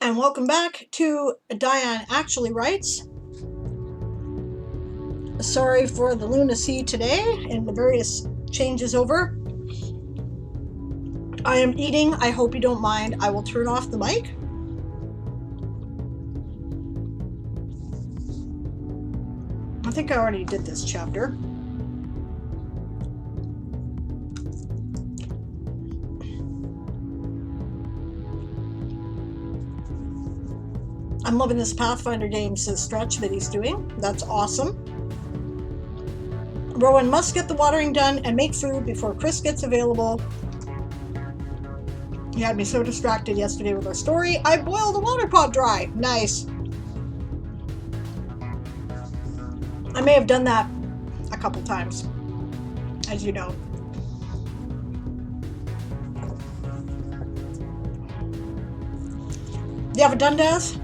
and welcome back to Diane Actually Writes. Sorry for the lunacy today and the various changes over. I am eating. I hope you don't mind. I will turn off the mic. I think I already did this chapter. I'm loving this Pathfinder Games stretch that he's doing. That's awesome. Rowan must get the watering done and make food before Chris gets available. He had me so distracted yesterday with our story. I boiled the water pot dry. Nice. I may have done that a couple times, as you know. You have it done, Daz?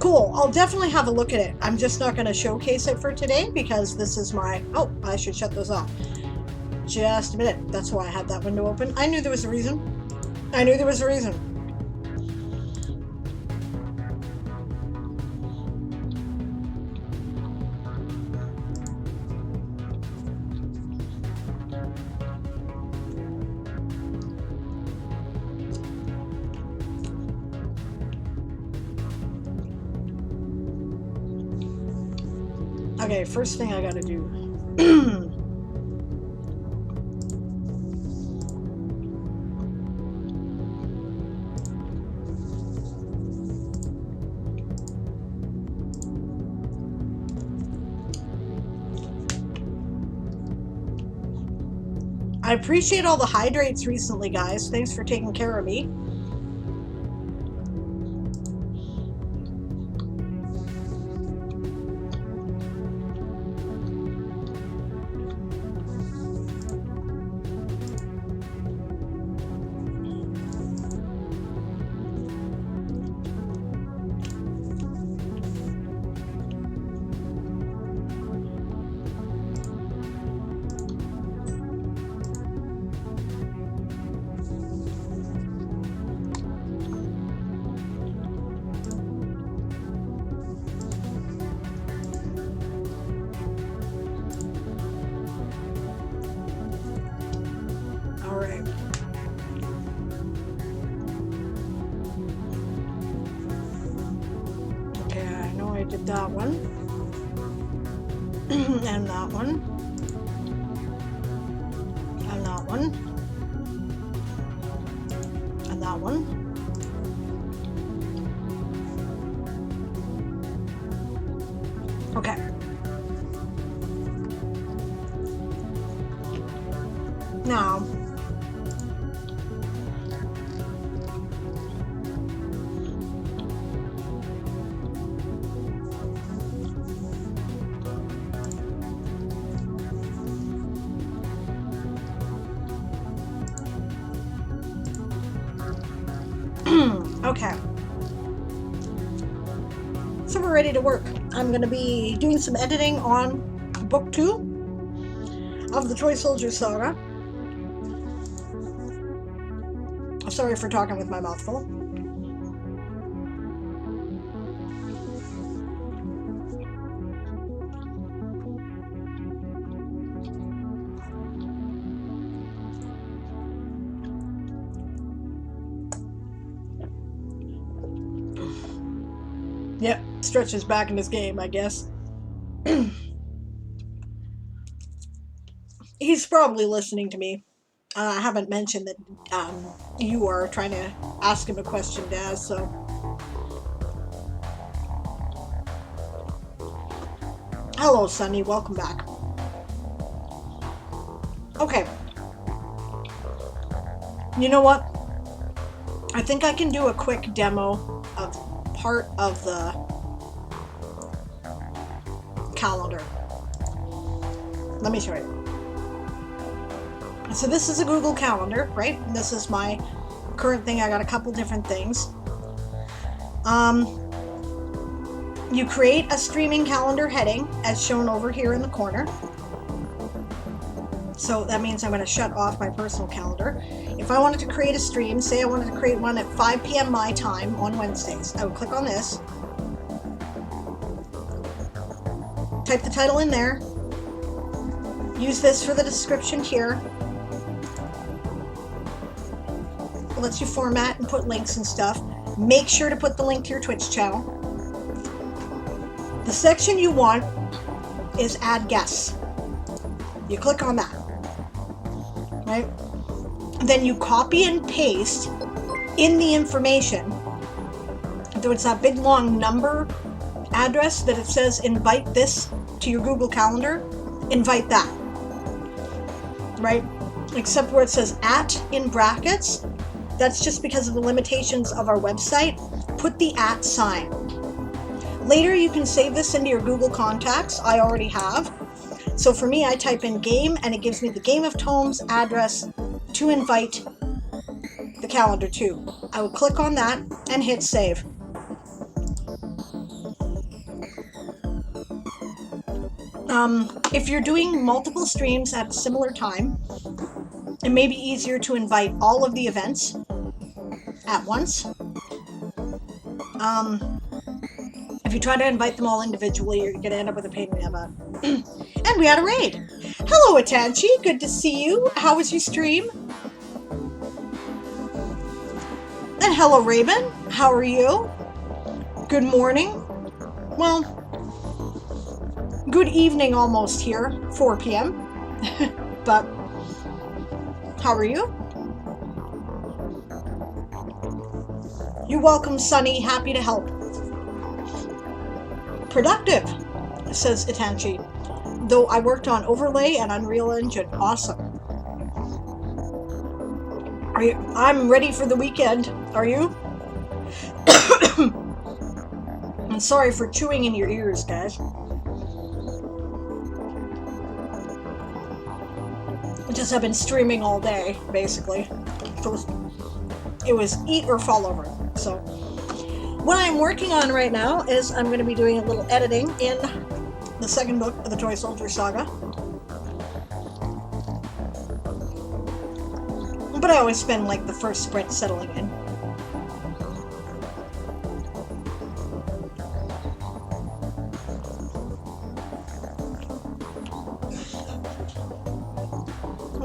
Cool. I'll definitely have a look at it. I'm just not going to showcase it for today because this is my... Oh, I should shut those off. Just a minute. That's why I had that window open. I knew there was a reason. I knew there was a reason. Okay, first thing I gotta do. I appreciate all the hydrates recently, guys. Thanks for taking care of me. Did that one and that one and that one and that one. Okay. Now okay, so we're ready to work. I'm going to be doing some editing on book 2 of the Toy Soldier Saga. Sorry for talking with my mouth full. Yep, Stretch is back in this game, I guess. He's probably listening to me. I haven't mentioned that you are trying to ask him a question, Daz, so... Hello, Sunny. Welcome back. Okay. You know what? I think I can do a quick demo of part of the calendar. Let me show you. So this is a Google Calendar, right? This is my current thing. I got a couple different things. You create a streaming calendar heading as shown over here in the corner. So that means I'm going to shut off my personal calendar. If I wanted to create a stream, say I wanted to create one at 5 p.m. my time on Wednesdays, I would click on this, type the title in there, use this for the description here. It lets you format and put links and stuff. Make sure to put the link to your Twitch channel. The section you want is add guests. You click on that. Right? Then you copy and paste in the information. Though it's that big long number address that it says invite this to your Google Calendar, invite that. Right? Except where it says @ in brackets, that's just because of the limitations of our website. Put the @ sign. Later you can save this into your Google contacts. I already have. So for me, I type in game and it gives me the Game of Tomes address to invite the calendar to. I will click on that and hit save. If you're doing multiple streams at a similar time, it may be easier to invite all of the events at once. If you try to invite them all individually, you're going to end up with a pain in the butt. And we had a raid. Hello, Atanchi. Good to see you. How was your stream? And hello, Raven. How are you? Good morning. Well, good evening almost here. 4 p.m. But how are you? You're welcome, Sunny. Happy to help. Productive, says Itanchi. Though I worked on Overlay and Unreal Engine. Awesome. I'm ready for the weekend. Are you? I'm sorry for chewing in your ears, guys. Just have been streaming all day, basically. It was eat or fall over. So what I'm working on right now is I'm going to be doing a little editing in the second book of the Toy Soldier Saga. But I always spend like the first sprint settling in.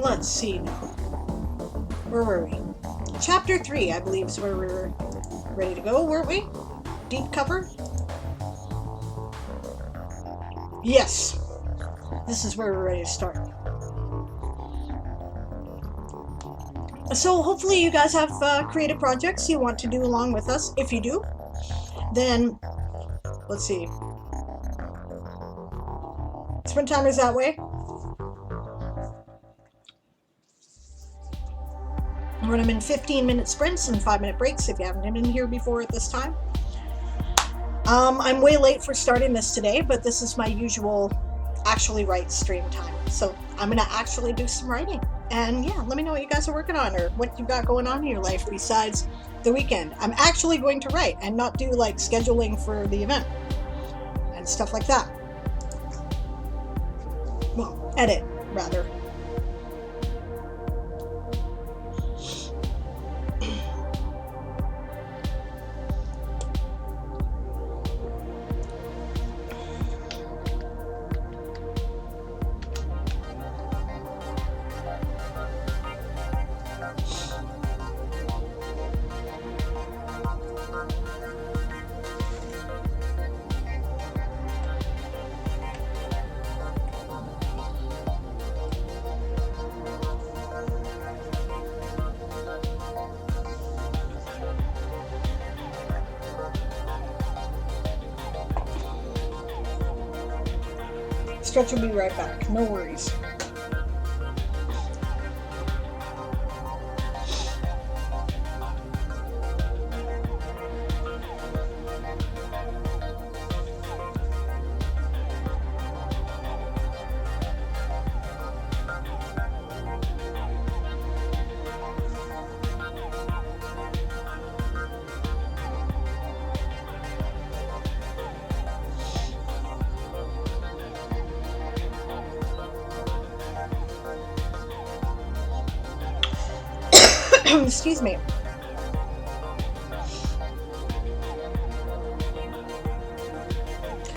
Let's see now. Where were we? Chapter 3, I believe, is where we were ready to go, weren't we? Deep cover? Yes. This is where we're ready to start. So hopefully you guys have creative projects you want to do along with us. If you do, then let's see. Sprint timer's that way. Run them in 15-minute sprints and 5-minute breaks if you haven't been here before at this time. I'm way late for starting this today, but this is my usual Actually Writes stream time. So I'm going to actually do some writing. And yeah, let me know what you guys are working on or what you've got going on in your life besides the weekend. I'm actually going to write and not do like scheduling for the event and stuff like that. Well, edit, rather. Stretch will be right back. No worries. Excuse me.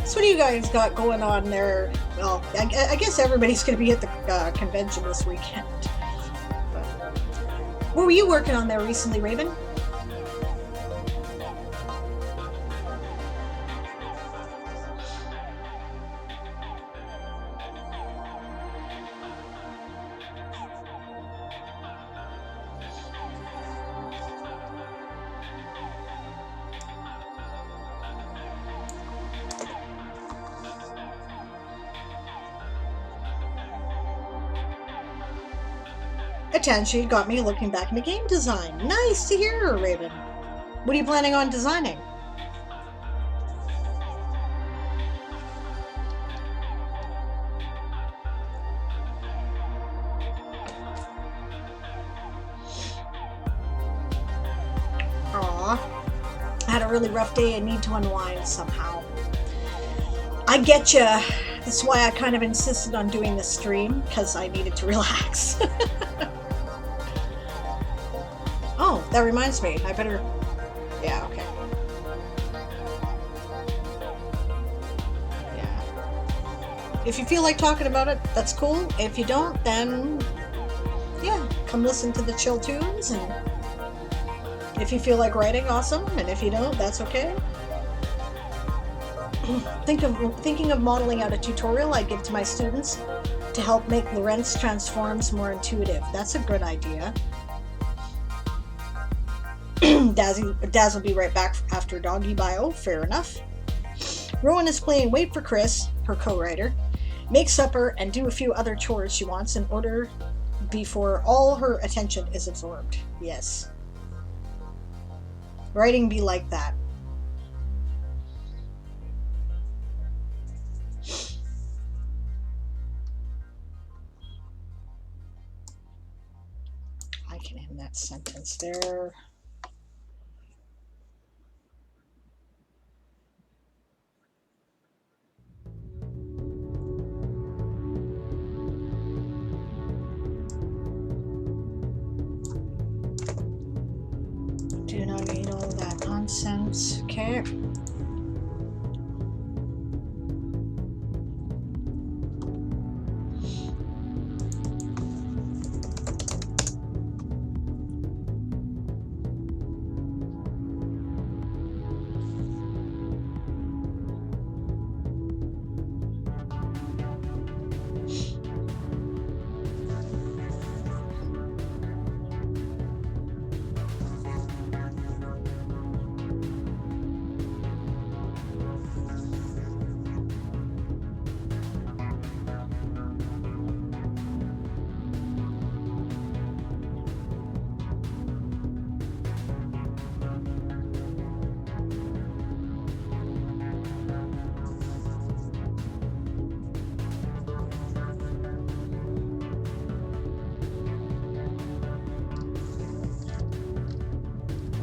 So what do you guys got going on there? Well, I guess everybody's going to be at the convention this weekend. But what were you working on there recently, Raven? Attention got me looking back into game design. Nice to hear, Raven. What are you planning on designing? Aw, I had a really rough day. I need to unwind somehow. I get you. That's why I kind of insisted on doing this stream, because I needed to relax. Oh, that reminds me. I better... Yeah, okay. Yeah. If you feel like talking about it, that's cool. If you don't, then... Yeah, come listen to the chill tunes, and... If you feel like writing, awesome. And if you don't, that's okay. Thinking of modeling out a tutorial I give to my students to help make Lorentz transforms more intuitive. That's a good idea. Daz will be right back after Doggy Bio. Fair enough. Rowan is playing Wait for Chris, her co-writer. Make supper and do a few other chores she wants in order before all her attention is absorbed. Yes. Writing be like that. I can end that sentence there. Do not need all that nonsense. Okay.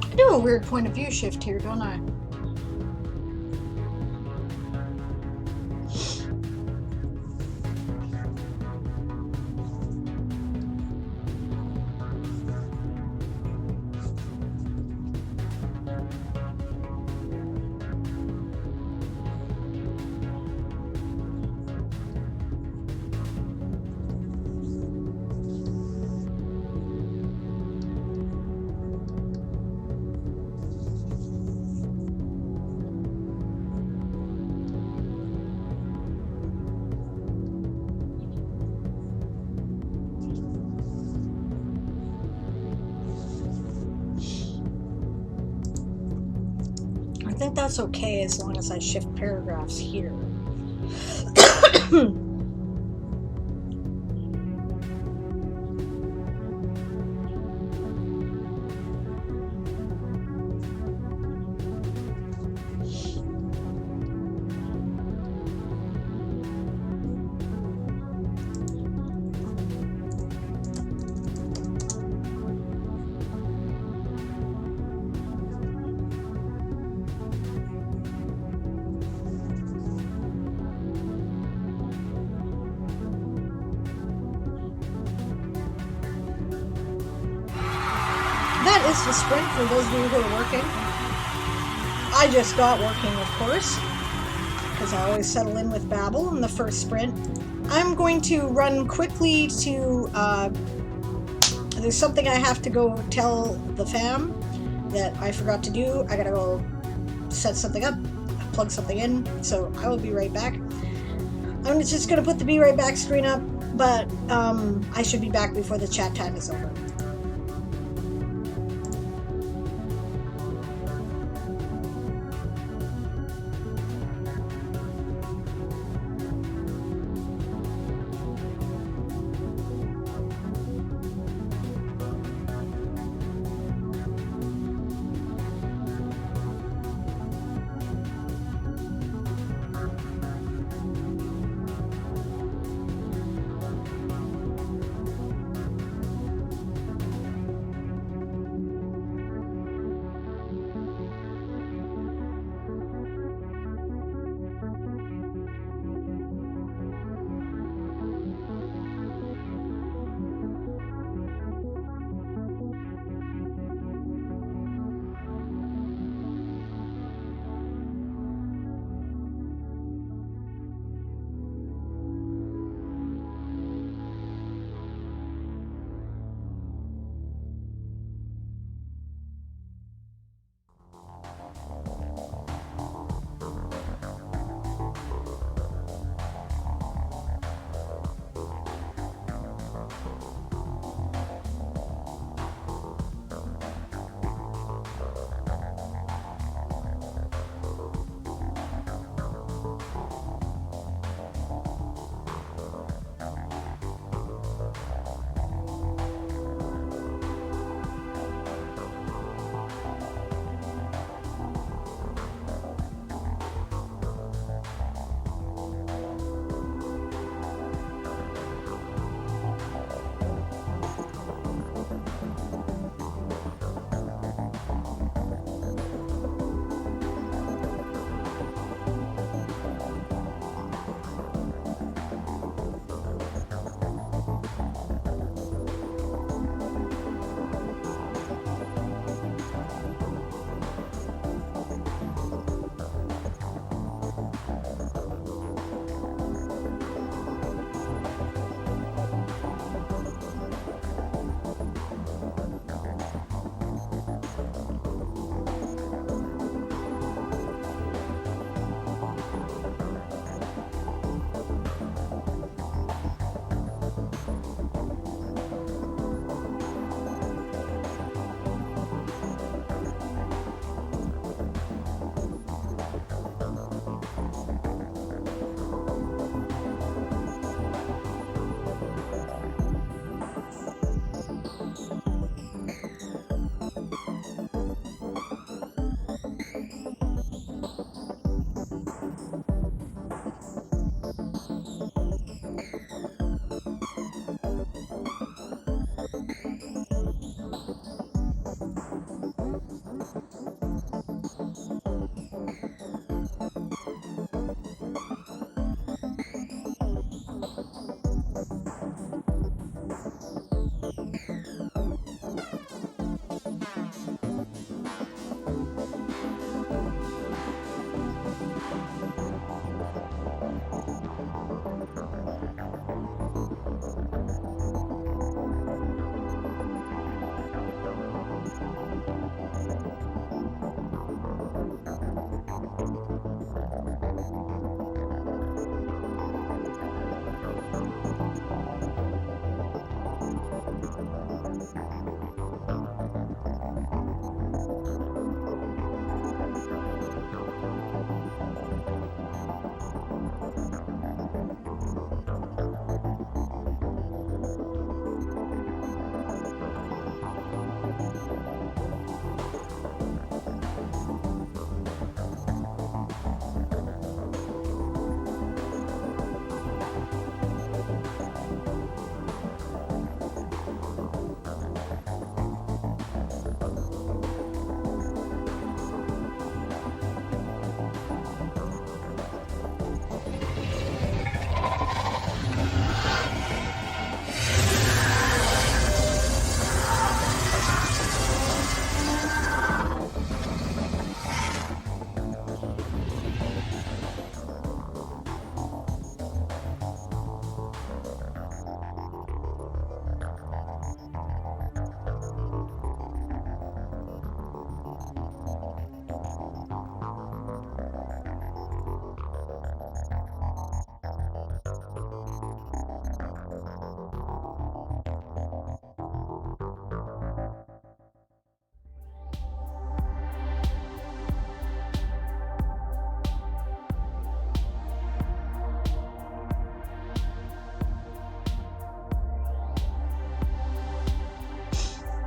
I do a weird point of view shift here, don't I? I think that's okay as long as I shift paragraphs here. that is the sprint for those of you who are working. I just got working, of course, because I always settle in with Babel in the first sprint. I'm going to run quickly to, there's something I have to go tell the fam that I forgot to do. I gotta go set something up, plug something in, so I will be right back. I'm just gonna put the be right back screen up, but I should be back before the chat time is over.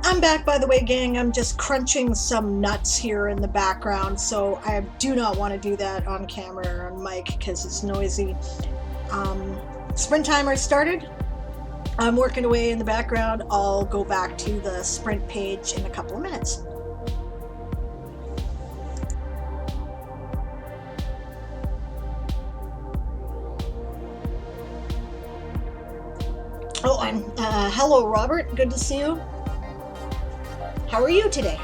I'm back, by the way, gang. I'm just crunching some nuts here in the background, so I do not want to do that on camera or on mic because it's noisy. Sprint timer started. I'm working away in the background. I'll go back to the sprint page in a couple of minutes. Oh, and hello, Robert. Good to see you. How are you today?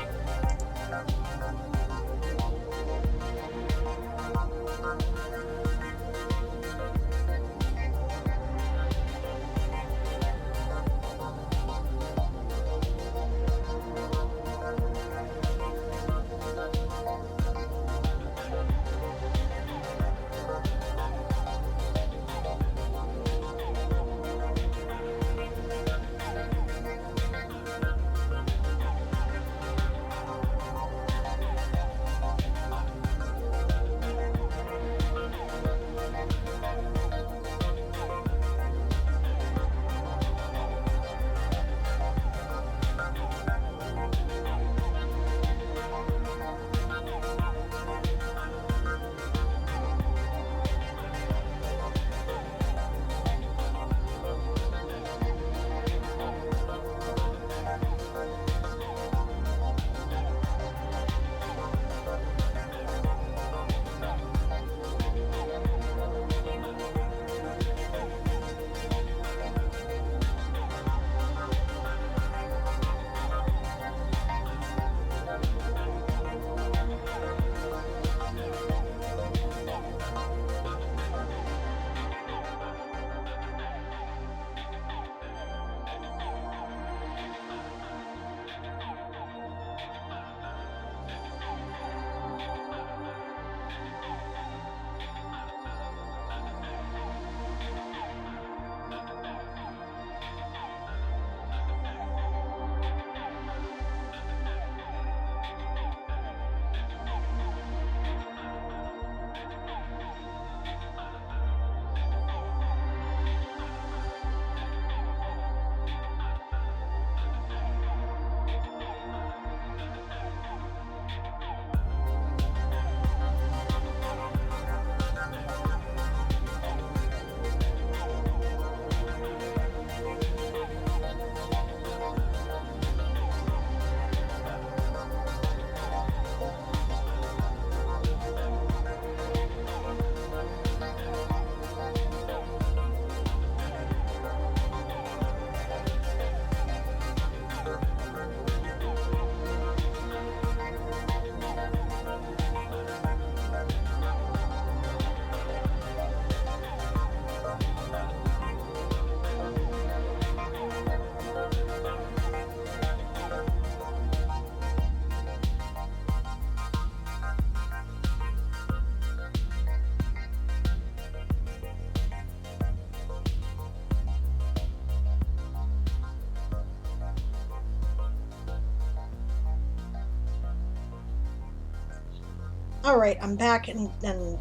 All right, I'm back and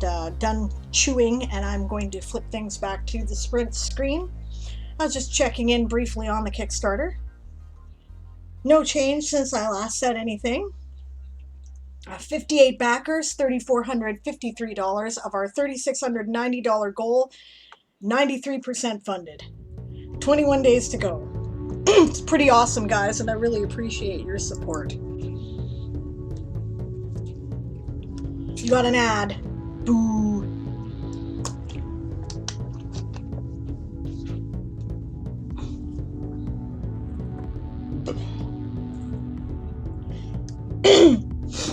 done chewing, and I'm going to flip things back to the sprint screen. I was just checking in briefly on the Kickstarter. No change since I last said anything. 58 backers, $3,453 of our $3,690 goal, 93% funded. 21 days to go. It's pretty awesome, guys, and I really appreciate your support. You got an ad. Boo.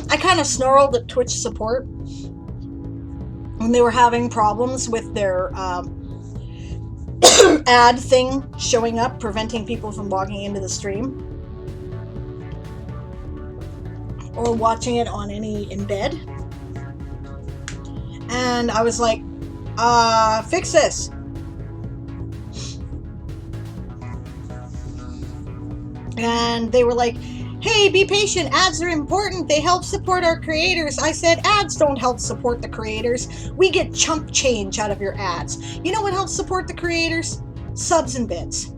I kind of snarled at Twitch support when they were having problems with their ad thing showing up, preventing people from logging into the stream or watching it on any in bed. And I was like, fix this. And they were like, hey, be patient, ads are important, they help support our creators. I said, ads don't help support the creators. We get chump change out of your ads. You know what helps support the creators? Subs and bits.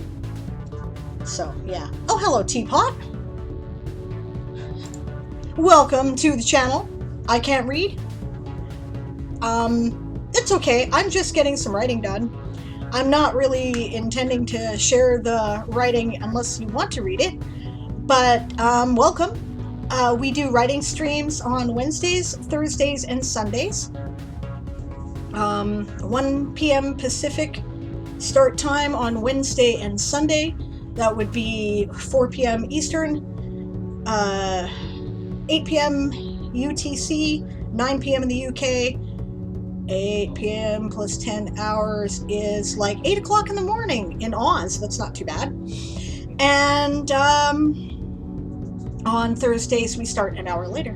So, yeah. Oh, hello, Teapot. Welcome to the channel. I can't read. It's okay. I'm just getting some writing done. I'm not really intending to share the writing unless you want to read it, but welcome. We do writing streams on Wednesdays, Thursdays, and Sundays. 1 p.m. Pacific start time on Wednesday and Sunday. That would be 4 p.m. Eastern, 8 p.m. UTC, 9 p.m. in the UK. 8 p.m. plus 10 hours is like 8 o'clock in the morning in Oz. That's not too bad. And on Thursdays, we start an hour later.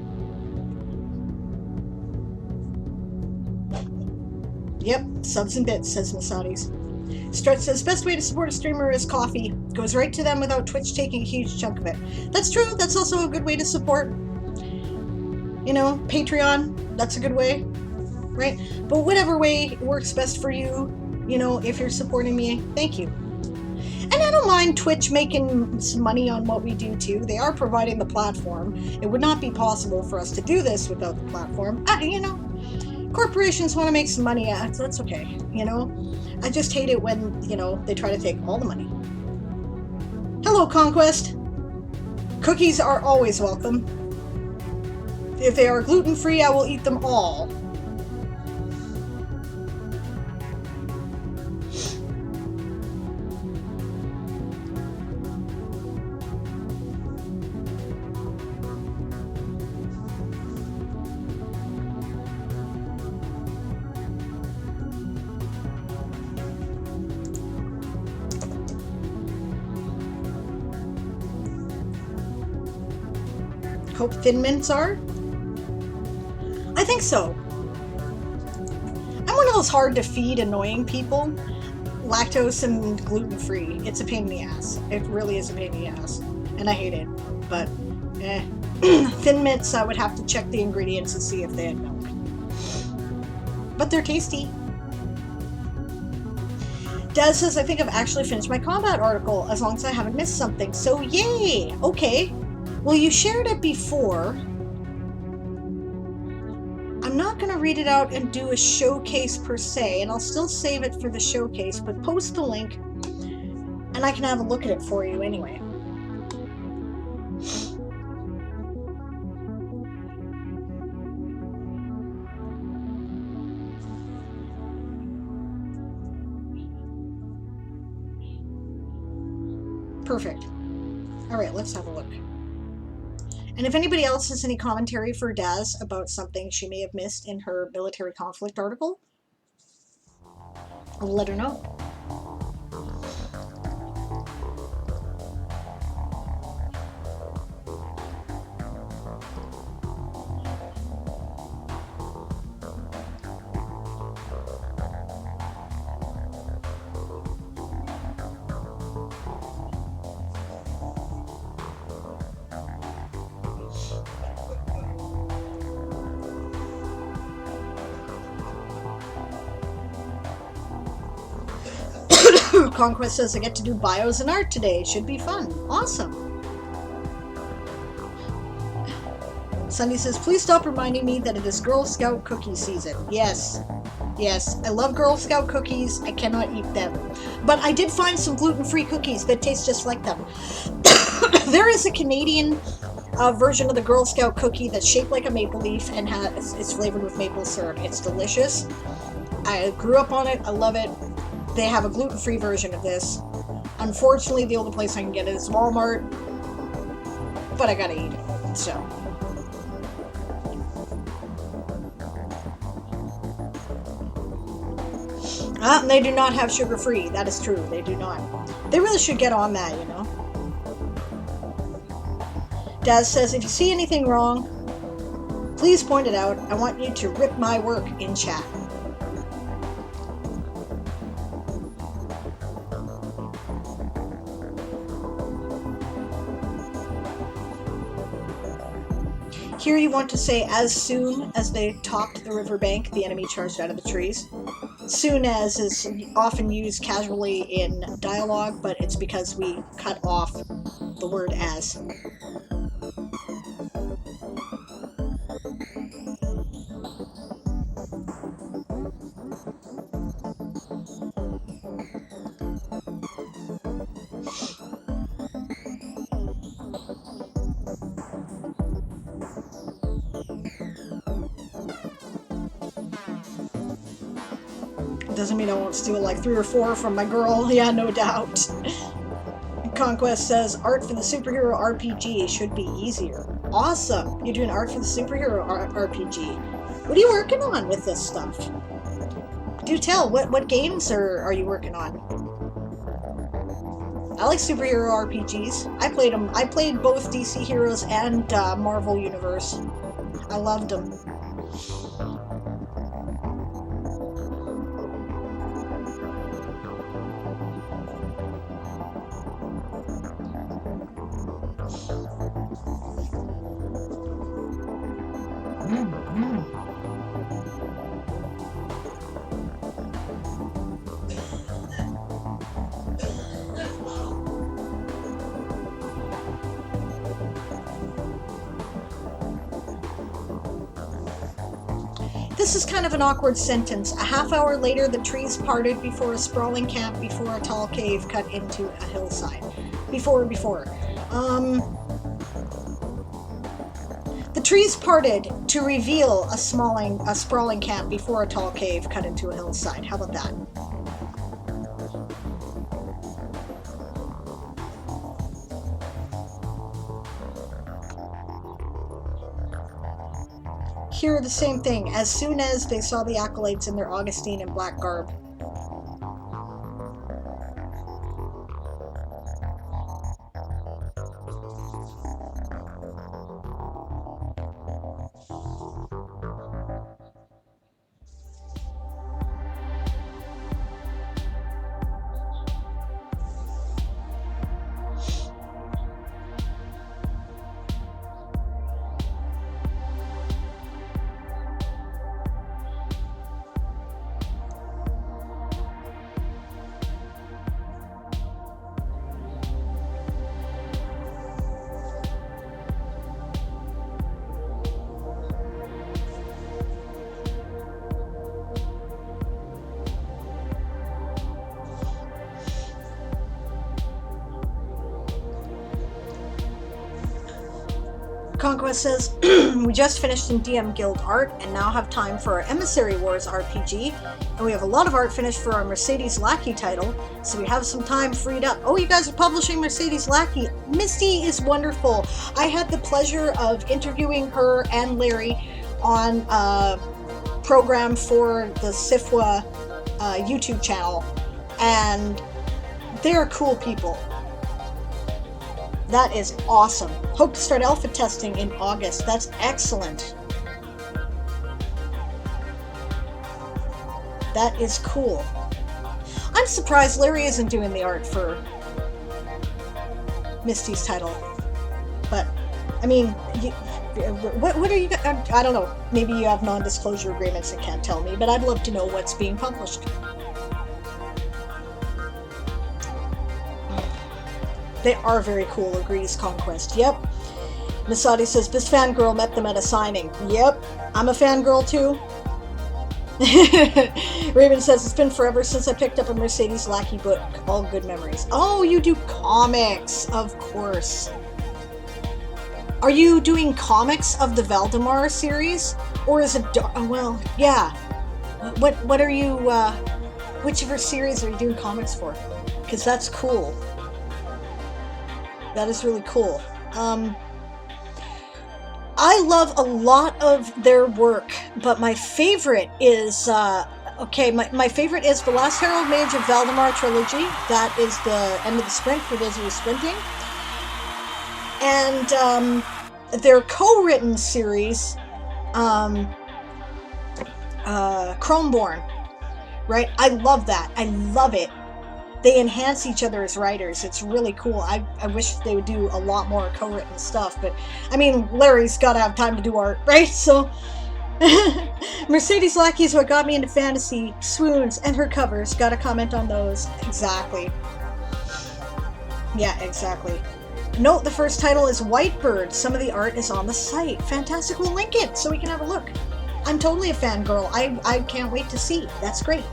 Yep, subs and bits, says Masadi's. Stretch says, best way to support a streamer is coffee. Goes right to them without Twitch taking a huge chunk of it. That's true. That's also a good way to support. You know, Patreon, that's a good way, right? But whatever way works best for you, you know, if you're supporting me, thank you. And I don't mind Twitch making some money on what we do too. They are providing the platform. It would not be possible for us to do this without the platform. You know, corporations want to make some money. That's okay, you know. I just hate it when, you know, they try to take all the money. Hello, Conquest. Cookies are always welcome. If they are gluten-free, I will eat them all. Hope Thin Mints are? I think so. I'm one of those hard to feed, annoying people. Lactose and gluten-free. It's a pain in the ass. It really is a pain in the ass. And I hate it. But, Thin Mints, I would have to check the ingredients and see if they had milk. But they're tasty. Daz says, I think I've actually finished my combat article, as long as I haven't missed something. So, yay! Okay. Well, you shared it before. I'm not going to read it out and do a showcase per se, and I'll still save it for the showcase, but post the link, and I can have a look at it for you anyway. Perfect. All right, let's have a look. And if anybody else has any commentary for Daz about something she may have missed in her military conflict article, I'll let her know. Conquest says I get to do bios and art today. Should be fun. Awesome. Sunday says, please stop reminding me that it is Girl Scout cookie season. Yes. Yes. I love Girl Scout cookies. I cannot eat them. But I did find some gluten-free cookies that taste just like them. There is a Canadian version of the Girl Scout cookie that's shaped like a maple leaf and it's flavored with maple syrup. It's delicious. I grew up on it. I love it. They have a gluten-free version of this. Unfortunately, the only place I can get it is Walmart, but I gotta eat it, so. And they do not have sugar-free. That is true. They do not. They really should get on that, you know. Daz says, if you see anything wrong, please point it out. I want you to rip my work in chat. Here you want to say, as soon as they topped the riverbank, the enemy charged out of the trees. Soon as is often used casually in dialogue, but it's because we cut off the word as. Doesn't mean I won't steal like 3 or 4 from my girl. Yeah, no doubt. Conquest says, art for the superhero RPG should be easier. Awesome! You're doing art for the superhero RPG. What are you working on with this stuff? Do tell, what games are you working on? I like superhero RPGs. I played them. I played both DC Heroes and Marvel Universe. I loved them. This is kind of an awkward sentence. A half hour later, the trees parted before a sprawling camp, before a tall cave cut into a hillside. Before. The trees parted to reveal a sprawling camp before a tall cave cut into a hillside. How about that? Here, the same thing. As soon as they saw the acolytes in their Augustine and black garb. Conquest says, we just finished in DM Guild art and now have time for our Emissary Wars RPG, and we have a lot of art finished for our Mercedes Lackey title, so we have some time freed up. Oh, you guys are publishing Mercedes Lackey. Misty is wonderful. I had the pleasure of interviewing her and Larry on a program for the SIFWA YouTube channel, and they're cool people. That is awesome. Hope to start alpha testing in August. That's excellent. That is cool. I'm surprised Larry isn't doing the art for Misty's title. But, I mean, what are you... I don't know. Maybe you have non-disclosure agreements and can't tell me, but I'd love to know what's being published. They are very cool, agrees Conquest. Yep. Masadi says, this fangirl met them at a signing. Yep. I'm a fangirl too. Raven says, it's been forever since I picked up a Mercedes Lackey book. All good memories. Oh, you do comics, of course. Are you doing comics of the Valdemar series? Or is it... Oh, well, yeah. What are you... which of her series are you doing comics for? Because that's cool. That is really cool. I love a lot of their work, but my favorite is, my favorite is The Last Herald Mage of Valdemar Trilogy. That is the end of the sprint for those of you sprinting. And their co-written series, Chromeborn, right? I love that. I love it. They enhance each other as writers. It's really cool. I wish they would do a lot more co-written stuff, but I mean, Larry's got to have time to do art, right? So, Mercedes Lackey is what got me into fantasy. Swoons and her covers. Got to comment on those. Exactly. Yeah, exactly. Note the first title is Whitebird. Some of the art is on the site. Fantastic. We'll link it so we can have a look. I'm totally a fangirl. I can't wait to see. That's great.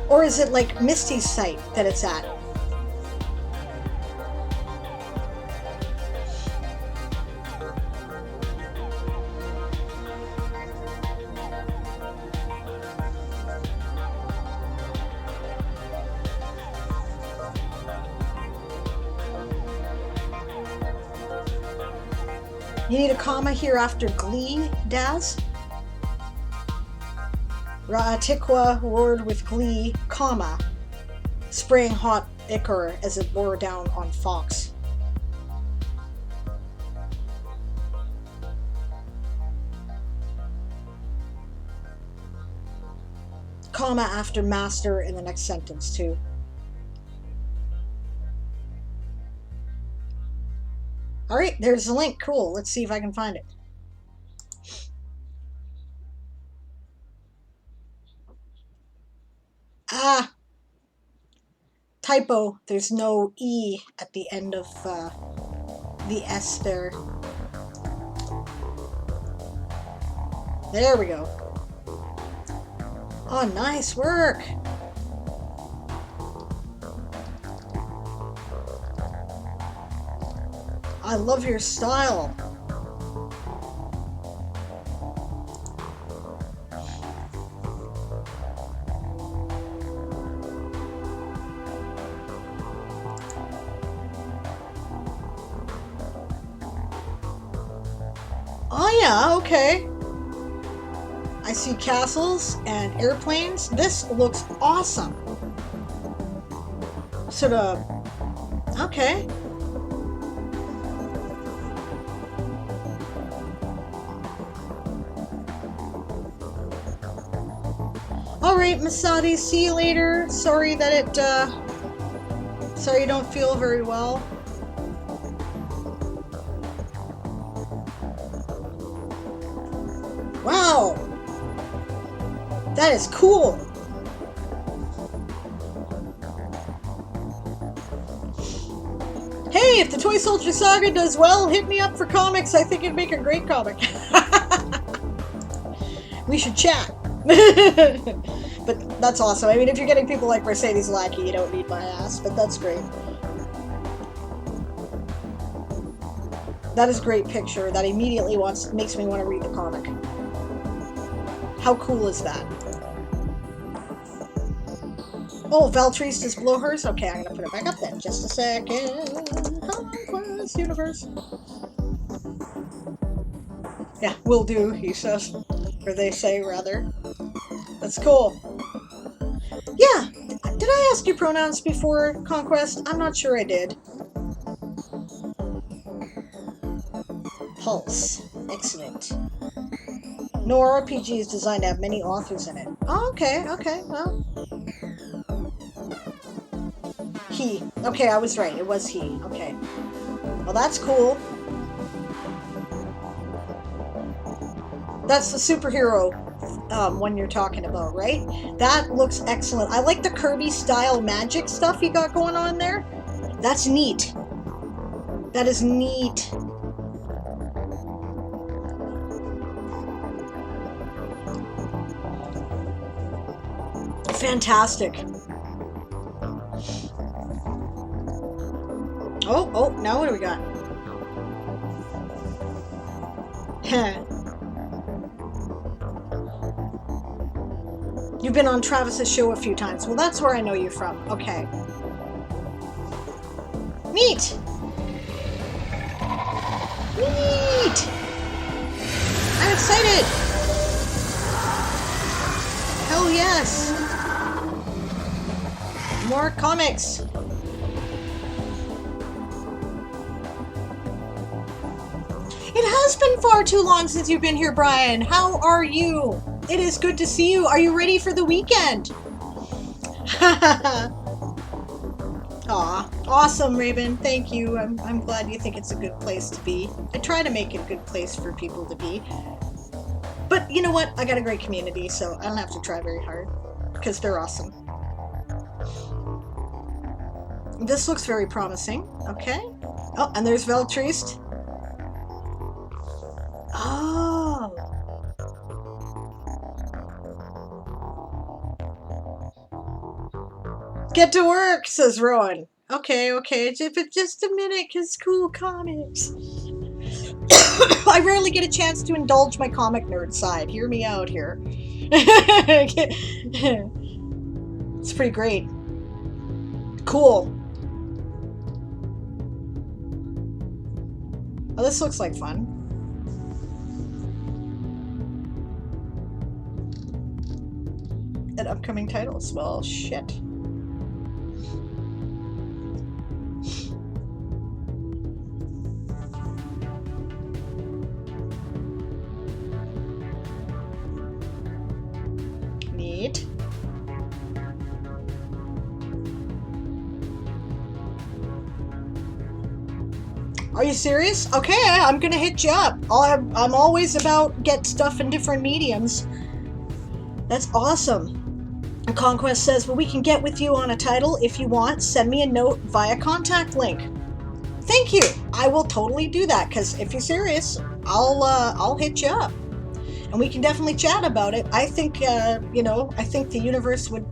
Or is it like Misty's site that it's at? You need a comma here after glee, Daz. Ra'atikwa roared with glee, comma, spraying hot ichor as it bore down on Fox. Comma after master in the next sentence, too. All right, there's the link. Cool. Let's see if I can find it. Ah, typo. There's no E at the end of the S there. There we go. Oh, nice work. I love your style. Oh yeah, okay. I see castles and airplanes. This looks awesome. Sort of, okay. Alright, Masadi, see you later. Sorry that sorry you don't feel very well. Wow! That is cool! Hey, if the Toy Soldier Saga does well, hit me up for comics. I think it'd make a great comic. We should chat. But that's awesome. I mean, if you're getting people like Mercedes Lackey, you don't need my ass, but that's great. That is a great picture. That immediately makes me want to read the comic. How cool is that? Oh, Valtrice does blow hers? Okay, I'm gonna put it back up then. Just a second. Conquest Universe. Yeah, will do, he says. Or they say, rather. That's cool. Yeah, did I ask you pronouns before, Conquest? I'm not sure I did. Pulse. Excellent. No RPG is designed to have many authors in it. Oh, okay, well. He. Okay, I was right. It was he. Okay. Well, that's cool. That's the superhero one you're talking about, right? That looks excellent. I like the Kirby style magic stuff you got going on there. That's neat. That is neat. Fantastic. Oh, now what do we got? You've been on Travis's show a few times. Well, that's where I know you from. Okay. Neat! Neat! I'm excited! Hell yes! More comics! It has been far too long since you've been here, Brian. How are you? It is good to see you. Are you ready for the weekend? Aw, awesome, Raven. Thank you. I'm glad you think it's a good place to be. I try to make it a good place for people to be. But you know what? I got a great community, so I don't have to try very hard because they're awesome. This looks very promising. Okay. Oh, and there's Valtrice. Oh. Get to work, says Rowan. Okay, just a minute, cause cool comics. I rarely get a chance to indulge my comic nerd side. Hear me out here. It's pretty great. Cool. Oh, this looks like fun. at upcoming titles. Well, shit. Neat. Are you serious? Okay, I'm gonna hit you up. I'm always about get stuff in different mediums. That's awesome. Conquest says, well, we can get with you on a title if you want. Send me a note via contact link. Thank you. I will totally do that, because if you're serious, I'll hit you up. And we can definitely chat about it. I think, you know, I think the universe would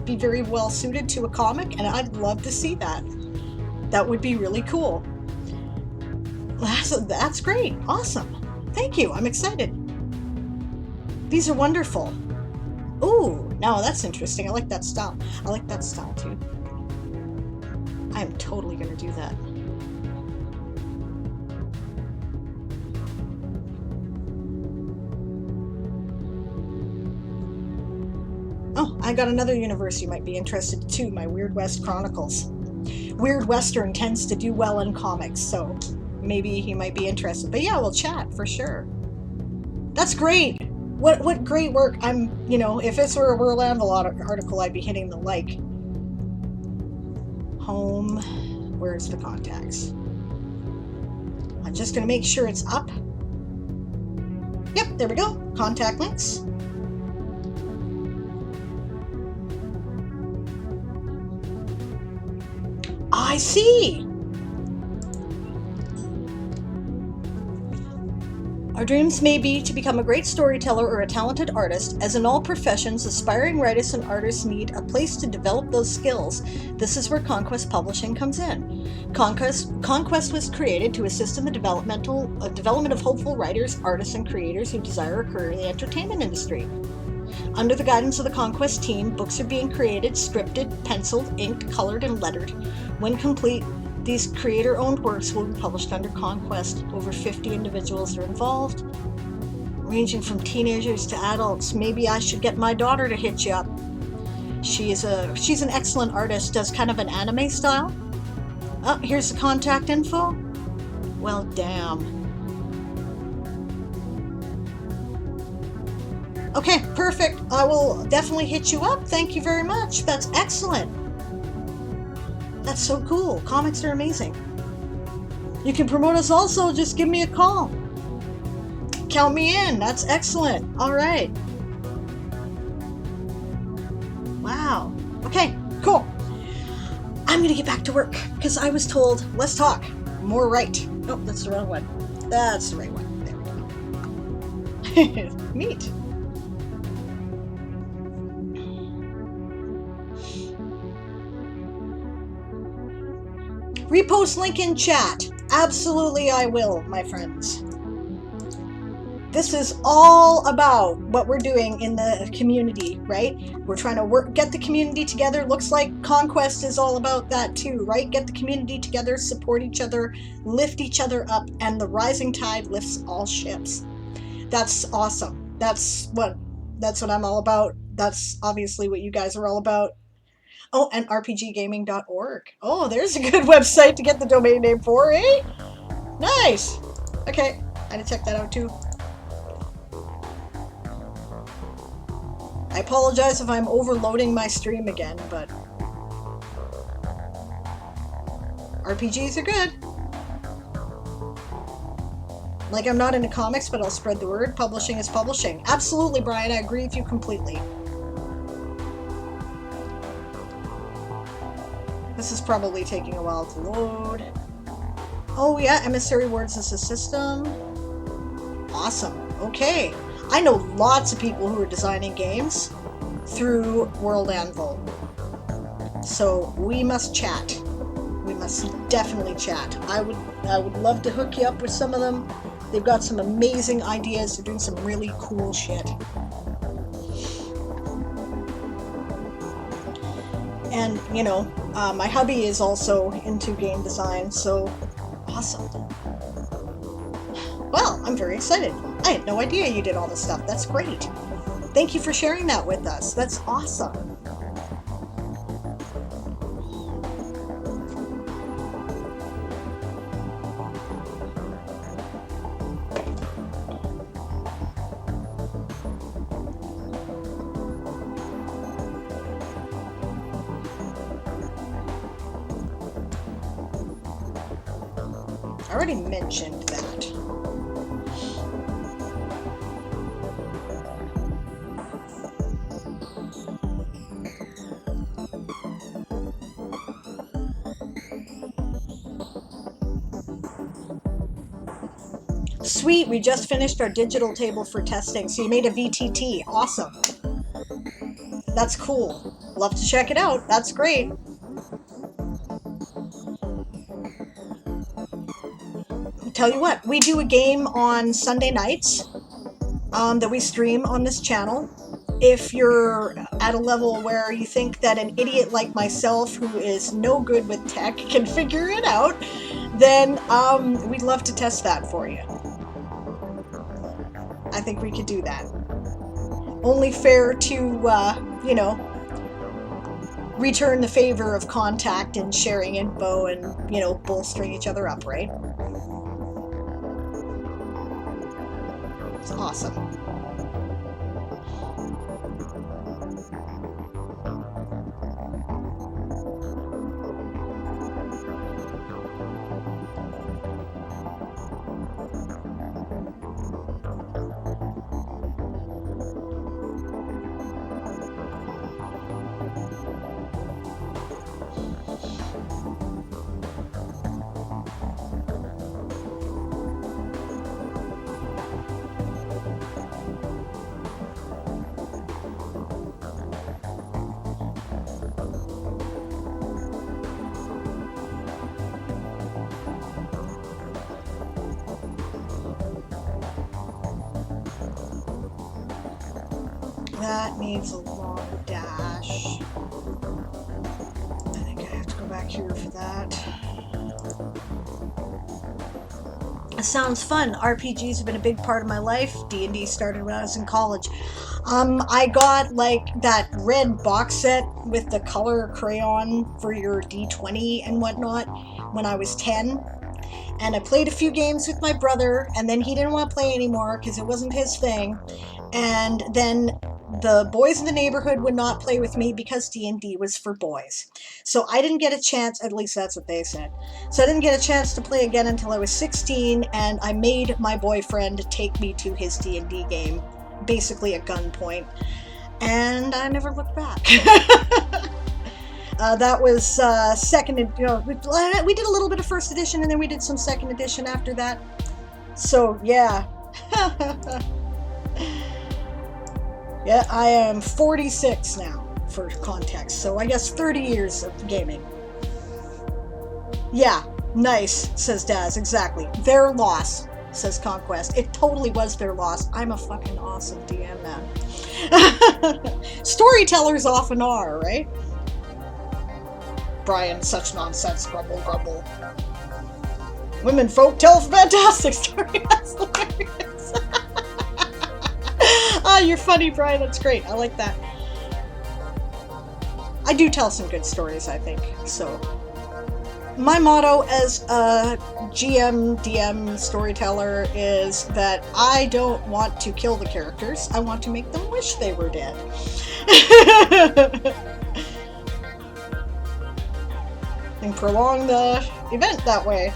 be very well suited to a comic, and I'd love to see that. That would be really cool. That's great. Awesome. Thank you. I'm excited. These are wonderful. Ooh, now that's interesting. I like that style. I like that style too. I'm totally going to do that. Oh, I got another universe you might be interested in too, my Weird West Chronicles. Weird Western tends to do well in comics, so maybe he might be interested. But yeah, we'll chat for sure. That's great. What great work. I'm, you know, if this were a World Anvil article, I'd be hitting the like. Home. Where's the contacts? I'm just going to make sure it's up. Yep, there we go. Contact links. I see. Our dreams may be to become a great storyteller or a talented artist. As in all professions, aspiring writers and artists need a place to develop those skills. This is where Conquest Publishing comes in. Conquest was created to assist in the development of hopeful writers, artists, and creators who desire a career in the entertainment industry. Under the guidance of the Conquest team, books are being created, scripted, penciled, inked, colored, and lettered. When complete, these creator-owned works will be published under Conquest. Over 50 individuals are involved, ranging from teenagers to adults. Maybe I should get my daughter to hit you up. She's an excellent artist, does kind of an anime style. Oh, here's the contact info. Well, damn. Okay, perfect. I will definitely hit you up. Thank you very much. That's excellent. That's so cool. Comics are amazing. You can promote us also. Just give me a call. Count me in. That's excellent. All right. Wow. Okay, cool. I'm going to get back to work because I was told, let's talk. More right. Oh, that's the wrong one. That's the right one. There we go. Neat. Repost link in chat. Absolutely I will, my friends. This is all about what we're doing in the community, right? We're trying to get the community together. Looks like Conquest is all about that too, right? Get the community together, support each other, lift each other up, and the rising tide lifts all ships. That's awesome. That's what I'm all about. That's obviously what you guys are all about. Oh, and rpggaming.org. Oh, there's a good website to get the domain name for, eh? Nice. Okay, I had to check that out too. I apologize if I'm overloading my stream again, but RPGs are good. Like, I'm not into comics, but I'll spread the word. Publishing is publishing. Absolutely, Brian, I agree with you completely. This is probably taking a while to load. Oh yeah, Emissary Words is a system. Awesome. Okay. I know lots of people who are designing games through World Anvil. So we must chat. We must definitely chat. I would love to hook you up with some of them. They've got some amazing ideas. They're doing some really cool shit. And, you know, my hubby is also into game design, so awesome. Well, I'm very excited. I had no idea you did all this stuff. That's great. Thank you for sharing that with us. That's awesome. I already mentioned that. Sweet, we just finished our digital table for testing, so you made a VTT. Awesome. That's cool. Love to check it out. That's great. Tell you what, we do a game on Sunday nights that we stream on this channel. If you're at a level where you think that an idiot like myself, who is no good with tech, can figure it out, then we'd love to test that for you. I think we could do that. Only fair to, you know, return the favor of contact and sharing info and, you know, bolstering each other up, right? It's awesome. That needs a long dash. I think I have to go back here for that. It sounds fun. RPGs have been a big part of my life. D&D started when I was in college. I got like that red box set with the color crayon for your D20 and whatnot when I was 10. And I played a few games with my brother, and then he didn't want to play anymore because it wasn't his thing. And then the boys in the neighborhood would not play with me because D&D was for boys. So I didn't get a chance, at least that's what they said. So I didn't get a chance to play again until I was 16, and I made my boyfriend take me to his D&D game, basically at gunpoint. And I never looked back. That was second, you know, we did a little bit of first edition, and then we did some second edition after that. So, yeah. Yeah, I am 46 now, for context, so I guess 30 years of gaming. Yeah, nice, says Daz, exactly. Their loss, says Conquest. It totally was their loss. I'm a fucking awesome DM, man. Storytellers often are, right? Brian, such nonsense, grumble, grumble. Women folk tell a fantastic story. That's hilarious. Ah, you're funny, Brian. That's great. I like that. I do tell some good stories, I think. So, my motto as a GM, DM, storyteller is that I don't want to kill the characters. I want to make them wish they were dead. And prolong the event that way.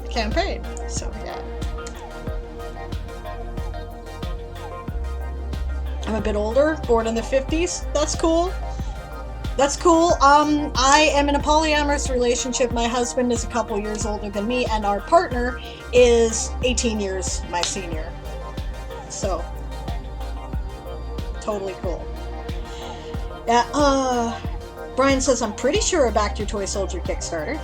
The campaign. So, yeah. I'm a bit older, born in the 50s. That's cool. That's cool. I am in a polyamorous relationship. My husband is a couple years older than me, and our partner is 18 years my senior. So, totally cool. Yeah, Brian says, I'm pretty sure I backed your Toy Soldier Kickstarter.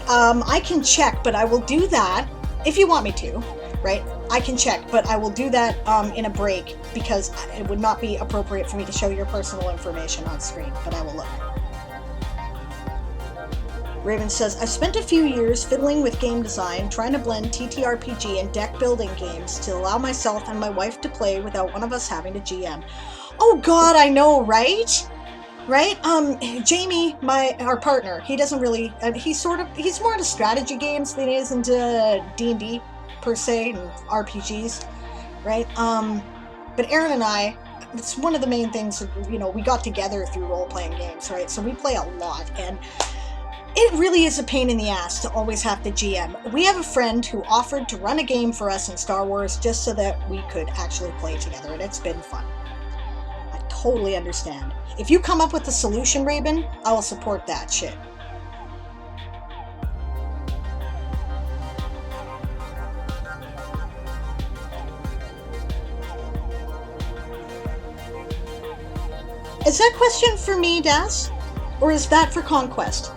I can check, but I will do that if you want me to, right? I can check, but I will do that in a break because it would not be appropriate for me to show your personal information on screen, but I will look. Raven says, I've spent a few years fiddling with game design, trying to blend TTRPG and deck building games to allow myself and my wife to play without one of us having to GM. Oh God, I know, right? Right? Jamie, our partner, he doesn't really, he's more into strategy games than he is into D&D per se, and RPGs, right? But Aaron and I, it's one of the main things, we got together through role-playing games, right? So we play a lot, and it really is a pain in the ass to always have to GM. We have a friend who offered to run a game for us in Star Wars just so that we could actually play together, and it's been fun. I totally understand. If you come up with a solution, Raven, I will support that shit. Is that question for me, Das? Or is that for Conquest?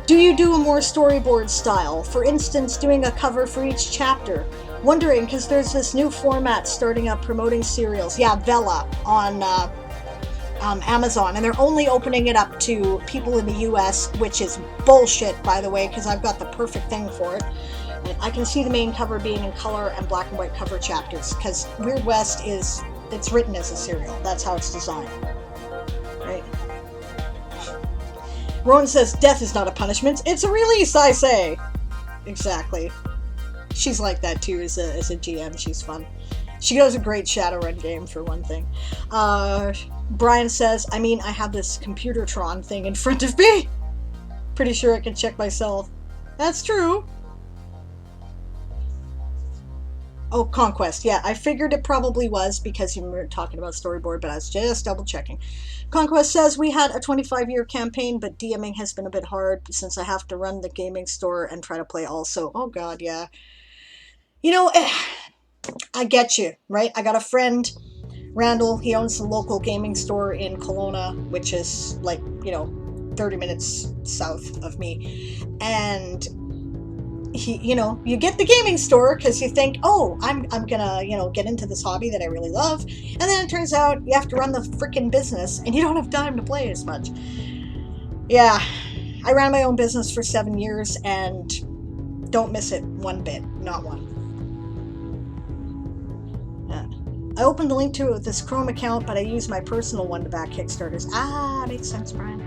Do you do a more storyboard style? For instance, doing a cover for each chapter? Wondering, because there's this new format starting up promoting serials. Yeah, Vela on Amazon, and they're only opening it up to people in the US, which is bullshit, by the way, because I've got the perfect thing for it. And I can see the main cover being in color and black and white cover chapters, because Weird West it's written as a serial. That's how it's designed. Right? Rowan says, death is not a punishment, it's a release, I say. Exactly. She's like that too as a GM. She's fun. She does a great Shadowrun game, for one thing. Brian says, I have this Computertron thing in front of me. Pretty sure I can check myself. That's true. Oh, Conquest. Yeah, I figured it probably was because you were talking about storyboard, but I was just double checking. Conquest says, we had a 25-year campaign, but DMing has been a bit hard since I have to run the gaming store and try to play also. Oh, God, yeah. I get you, right? I got a friend, Randall. He owns the local gaming store in Kelowna, which is 30 minutes south of me. And he, you get the gaming store because you think, oh, I'm gonna, get into this hobby that I really love. And then it turns out you have to run the freaking business and you don't have time to play as much. Yeah, I ran my own business for 7 years and don't miss it one bit, not one. I opened the link to this Chrome account, but I use my personal one to back Kickstarters. Ah, makes sense, Brian.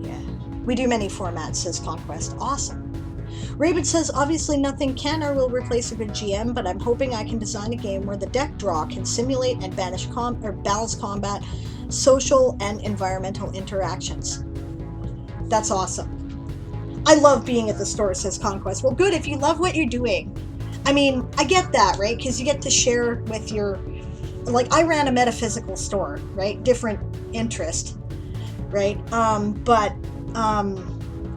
Yeah. We do many formats, says Conquest. Awesome. Raven says, obviously nothing can or will replace a good GM, but I'm hoping I can design a game where the deck draw can simulate and balance combat, social, and environmental interactions. That's awesome. I love being at the store, says Conquest. Well, good, if you love what you're doing. I get that, right? Because you get to share with your... I ran a metaphysical store, right? Different interest, right?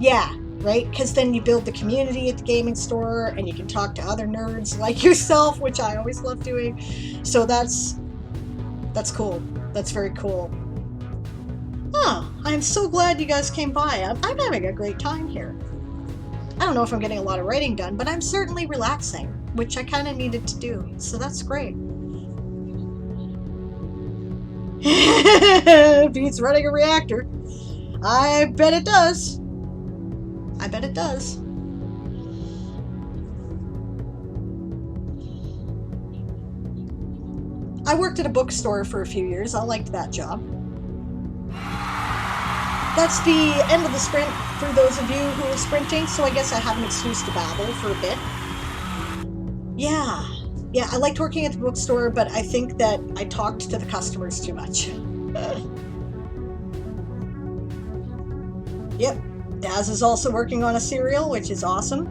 Yeah, right? Because then you build the community at the gaming store, and you can talk to other nerds like yourself, which I always love doing. So that's cool. That's very cool. Oh, I'm so glad you guys came by. I'm having a great time here. I don't know if I'm getting a lot of writing done, but I'm certainly relaxing, which I kind of needed to do, so that's great. Beats running a reactor. I bet it does. I bet it does. I worked at a bookstore for a few years. I liked that job. That's the end of the sprint for those of you who are sprinting, so I guess I have an excuse to babble for a bit. Yeah, I liked working at the bookstore, but I think that I talked to the customers too much. Yep, Daz is also working on a serial, which is awesome.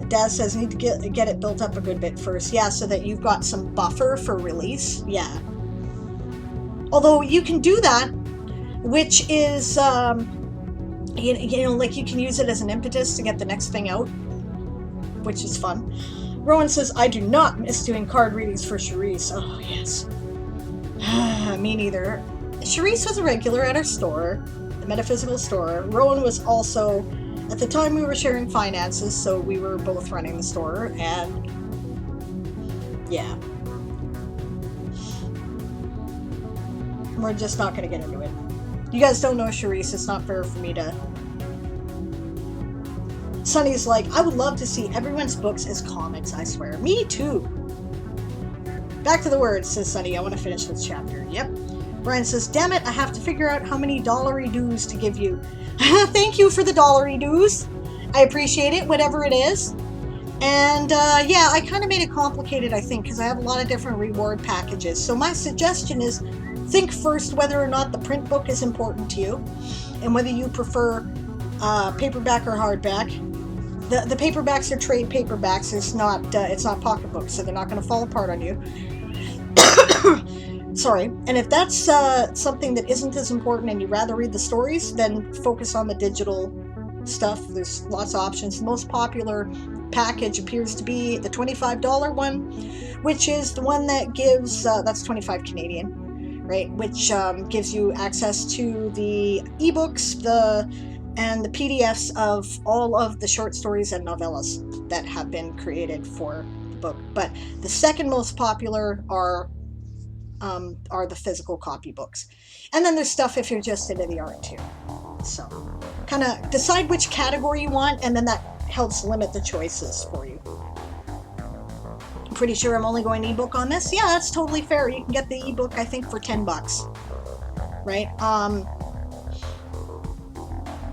Daz says need to get it built up a good bit first. Yeah, so that you've got some buffer for release. Yeah. Although you can do that, which is, you can use it as an impetus to get the next thing out, which is fun. Rowan says, I do not miss doing card readings for Charisse. Oh, yes. Me neither. Charisse was a regular at our store, the metaphysical store. Rowan was also, at the time we were sharing finances, so we were both running the store, and yeah. We're just not going to get into it. You guys don't know Charisse. It's not fair for me to... Sunny's like, I would love to see everyone's books as comics, I swear. Me too. Back to the words, says Sunny. I want to finish this chapter. Yep. Brian says, damn it, I have to figure out how many dollary dues to give you. Thank you for the dollary dues. I appreciate it, whatever it is. And yeah, I kind of made it complicated, I think, because I have a lot of different reward packages. So my suggestion is think first whether or not the print book is important to you and whether you prefer paperback or hardback. The paperbacks are trade paperbacks. It's not pocketbooks, so they're not going to fall apart on you. Sorry. And if that's something that isn't as important and you'd rather read the stories, then focus on the digital stuff. There's lots of options. The most popular package appears to be the $25 one, which is the one that gives, that's 25 Canadian, right? Which gives you access to the ebooks, and the PDFs of all of the short stories and novellas that have been created for the book. But the second most popular are the physical copy books. And then there's stuff if you're just into the art too. So kind of decide which category you want, and then that helps limit the choices for you. I'm pretty sure I'm only going ebook on this. Yeah, that's totally fair. You can get the ebook, I think, for $10, right?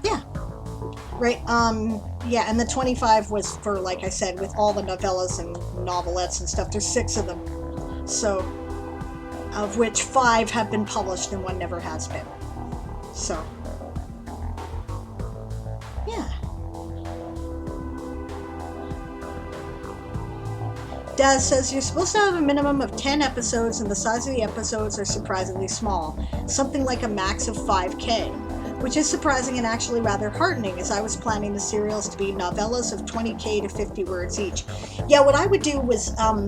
Yeah, right. Yeah, and the 25 was for, like I said, with all the novellas and novelettes and stuff. There's 6 of them, so of which 5 have been published and 1 never has been. So yeah. Daz says you're supposed to have a minimum of 10 episodes, and the size of the episodes are surprisingly small, something like a max of 5K, which is surprising and actually rather heartening, as I was planning the serials to be novellas of 20K to 50 words each. Yeah, what I would do was I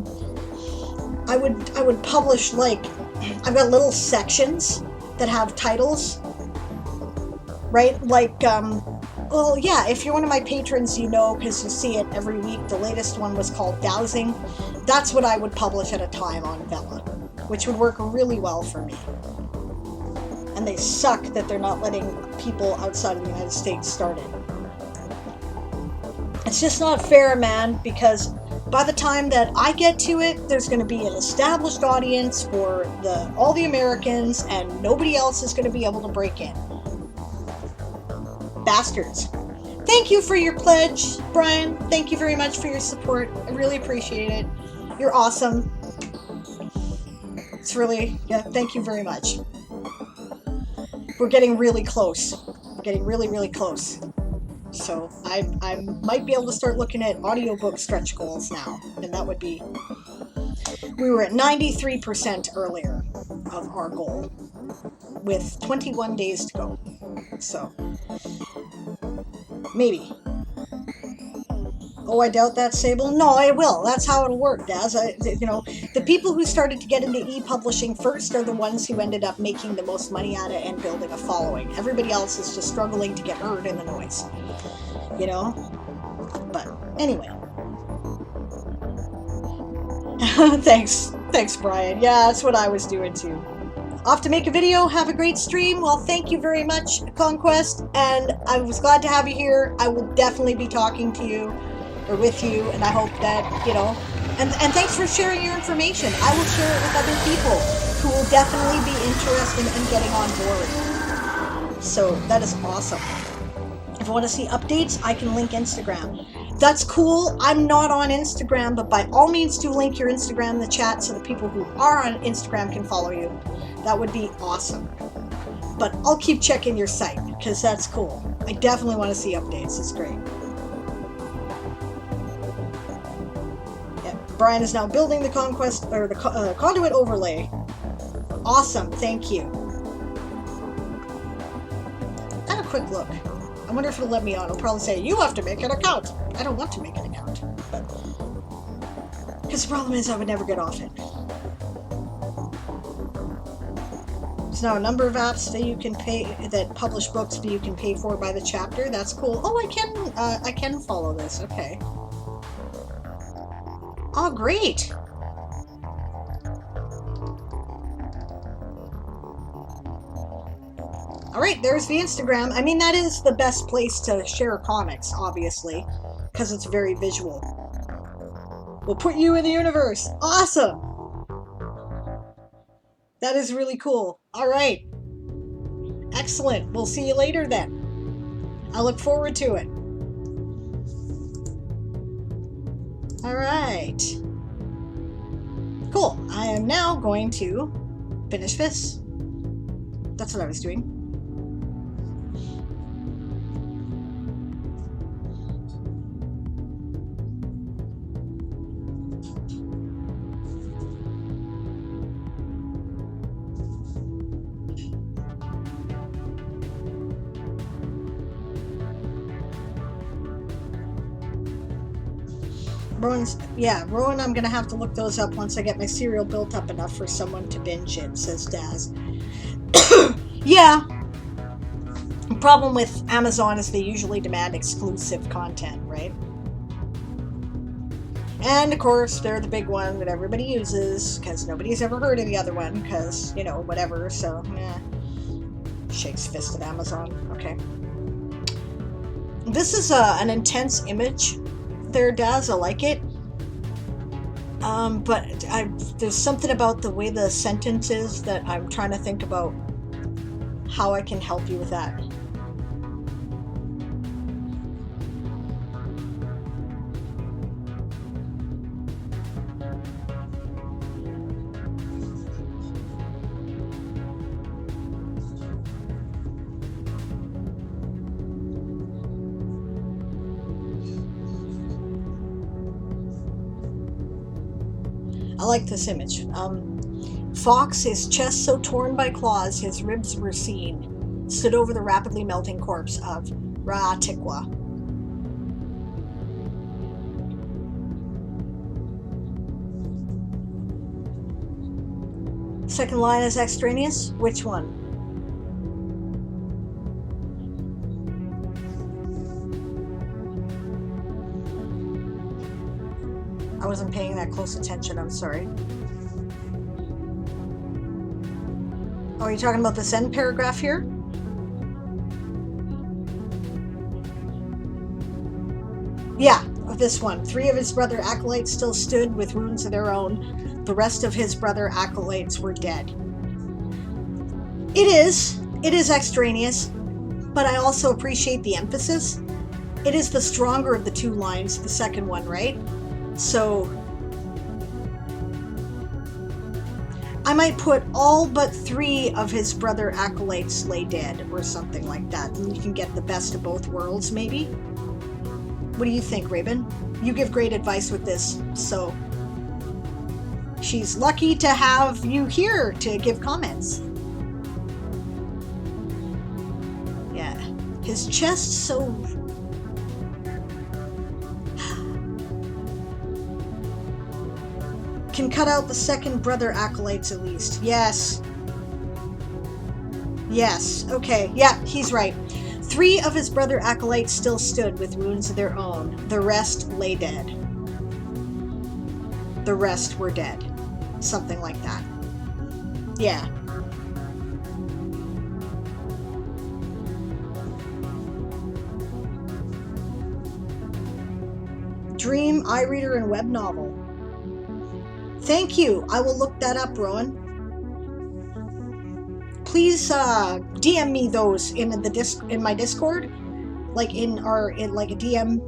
would publish, like, I've got little sections that have titles, right? Like, well, yeah, if you're one of my patrons, you know, because you see it every week. The latest one was called Dowsing. That's what I would publish at a time on Vella, which would work really well for me. And they suck that they're not letting people outside of the United States start it. It's just not fair, man, because by the time that I get to it, there's going to be an established audience for all the Americans, and nobody else is going to be able to break in. Bastards. Thank you for your pledge, Brian. Thank you very much for your support. I really appreciate it. You're awesome. It's really, yeah, thank you very much. We're getting really close. We're getting really, really close. So I might be able to start looking at audiobook stretch goals now. And that would be, we were at 93% earlier of our goal with 21 days to go. So maybe. Oh, I doubt that, Sable. No, I will. That's how it'll work, Daz. You know, the people who started to get into e-publishing first are the ones who ended up making the most money at it and building a following. Everybody else is just struggling to get heard in the noise. You know? But anyway. Thanks, Brian. Yeah, that's what I was doing too. Off to make a video. Have a great stream. Well, thank you very much, Conquest, and I was glad to have you here. I will definitely be talking to you, or with you, and I hope that, you know, and thanks for sharing your information. I will share it with other people who will definitely be interested in getting on board. So that is awesome. If I want to see updates, I can link Instagram. That's cool. I'm not on Instagram, but by all means do link your Instagram in the chat so the people who are on Instagram can follow you. That would be awesome. But I'll keep checking your site because that's cool. I definitely want to see updates. It's great. Yeah, Brian is now building the Conquest or the Conduit overlay. Awesome. Thank you. Have a quick look. I wonder if it'll let me on. It'll probably say, you have to make an account. I don't want to make an account. Because the problem is I would never get off it. There's now a number of apps that you can pay, that publish books that you can pay for by the chapter. That's cool. Oh, I can follow this. Okay. Oh, great. All right, there's the Instagram. I mean, that is the best place to share comics, obviously, because it's very visual. We'll put you in the universe. Awesome. That is really cool. All right. Excellent. We'll see you later then. I look forward to it. All right. Cool. I am now going to finish this. That's what I was doing. Rowan, I'm gonna have to look those up once I get my serial built up enough for someone to binge it, says Daz. Yeah. The problem with Amazon is they usually demand exclusive content, right? And of course, they're the big one that everybody uses because nobody's ever heard of the other one because, you know, whatever. So, shakes fist at Amazon. Okay. This is an intense image. There, Daz, I like it. But there's something about the way the sentence is that I'm trying to think about how I can help you with that. I like this image. Fox, his chest so torn by claws, his ribs were seen, stood over the rapidly melting corpse of Ra'atikwa. Second line is extraneous. Which one? I wasn't paying that close attention, I'm sorry. Oh, are you talking about this end paragraph here? Yeah, this one. 3 of his brother acolytes still stood with wounds of their own. The rest of his brother acolytes were dead. It is extraneous, but I also appreciate the emphasis. It is the stronger of the 2 lines, the second one, right? So I might put all but 3 of his brother acolytes lay dead or something like that. And you can get the best of both worlds, maybe. What do you think, Raven? You give great advice with this, so she's lucky to have you here to give comments. Yeah, his chest so... can cut out the second brother acolytes at least. Yes. Yes. Okay. Yeah, he's right. 3 of his brother acolytes still stood with wounds of their own. The rest lay dead. The rest were dead. Something like that. Yeah. Dream, iReader, and web novel. Thank you. I will look that up, Rowan. Please DM me those in the in my Discord, like in like a DM.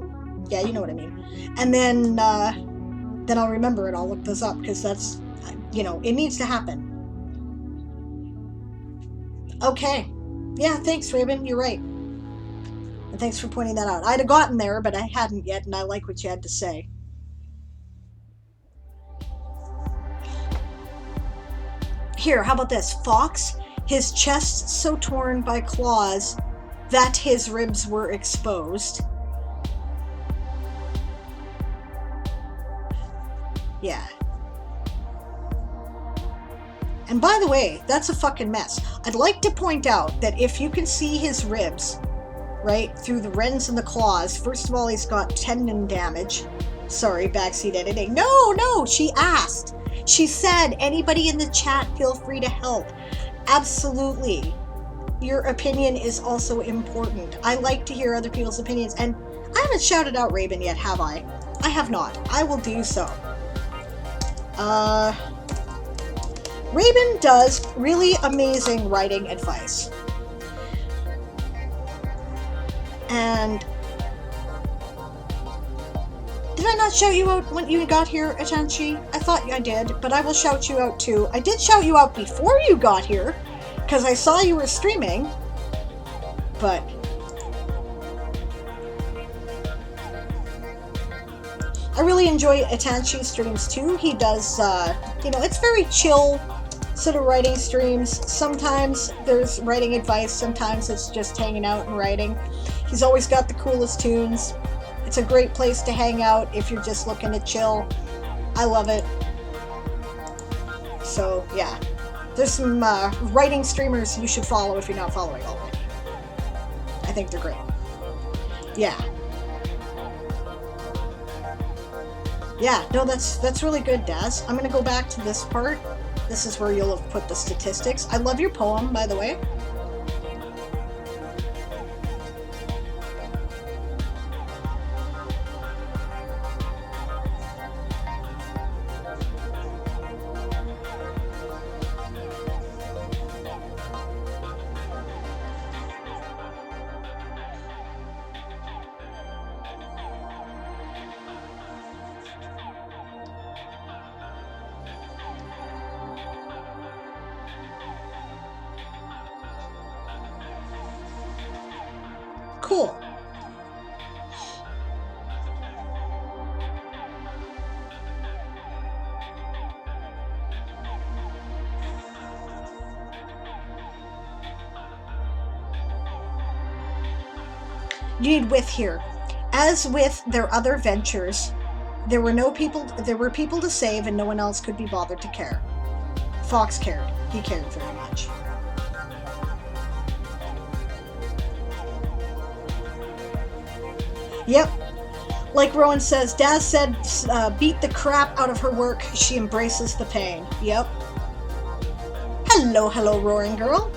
Yeah, you know what I mean. And then I'll remember it. I'll look those up because that's, you know, it needs to happen. Okay. Yeah. Thanks, Raven. You're right. And thanks for pointing that out. I'd have gotten there, but I hadn't yet, and I like what you had to say. Here, how about this? Fox, his chest so torn by claws that his ribs were exposed. Yeah. And by the way, that's a fucking mess. I'd like to point out that if you can see his ribs, right, through the rends and the claws, first of all, he's got tendon damage. Sorry, backseat editing. No, she asked. She said, anybody in the chat, feel free to help. Absolutely. your opinion is also important. I like to hear other people's opinions, and I haven't shouted out Raven yet, have I? I have not. I will do so. Raven does really amazing writing advice. And did I not shout you out when you got here, Atanchi? I thought I did, but I will shout you out too. I did shout you out before you got here, because I saw you were streaming, but I really enjoy Atanchi's streams too. He does, you know, it's very chill sort of writing streams. Sometimes there's writing advice, sometimes it's just hanging out and writing. He's always got the coolest tunes. It's a great place to hang out if you're just looking to chill. I love it. So, yeah. There's some writing streamers you should follow if you're not following already. I think they're great. Yeah. Yeah, no, that's really good, Daz. I'm going to go back to this part. This is where you'll have put the statistics. I love your poem, by the way. Cool. You need with here. As with their other ventures, there were people to save and no one else could be bothered to care. Fox cared. He cared very much. Yep. Like Rowan says, Daz said, beat the crap out of her work. She embraces the pain. Yep. Hello, Roaring Girl.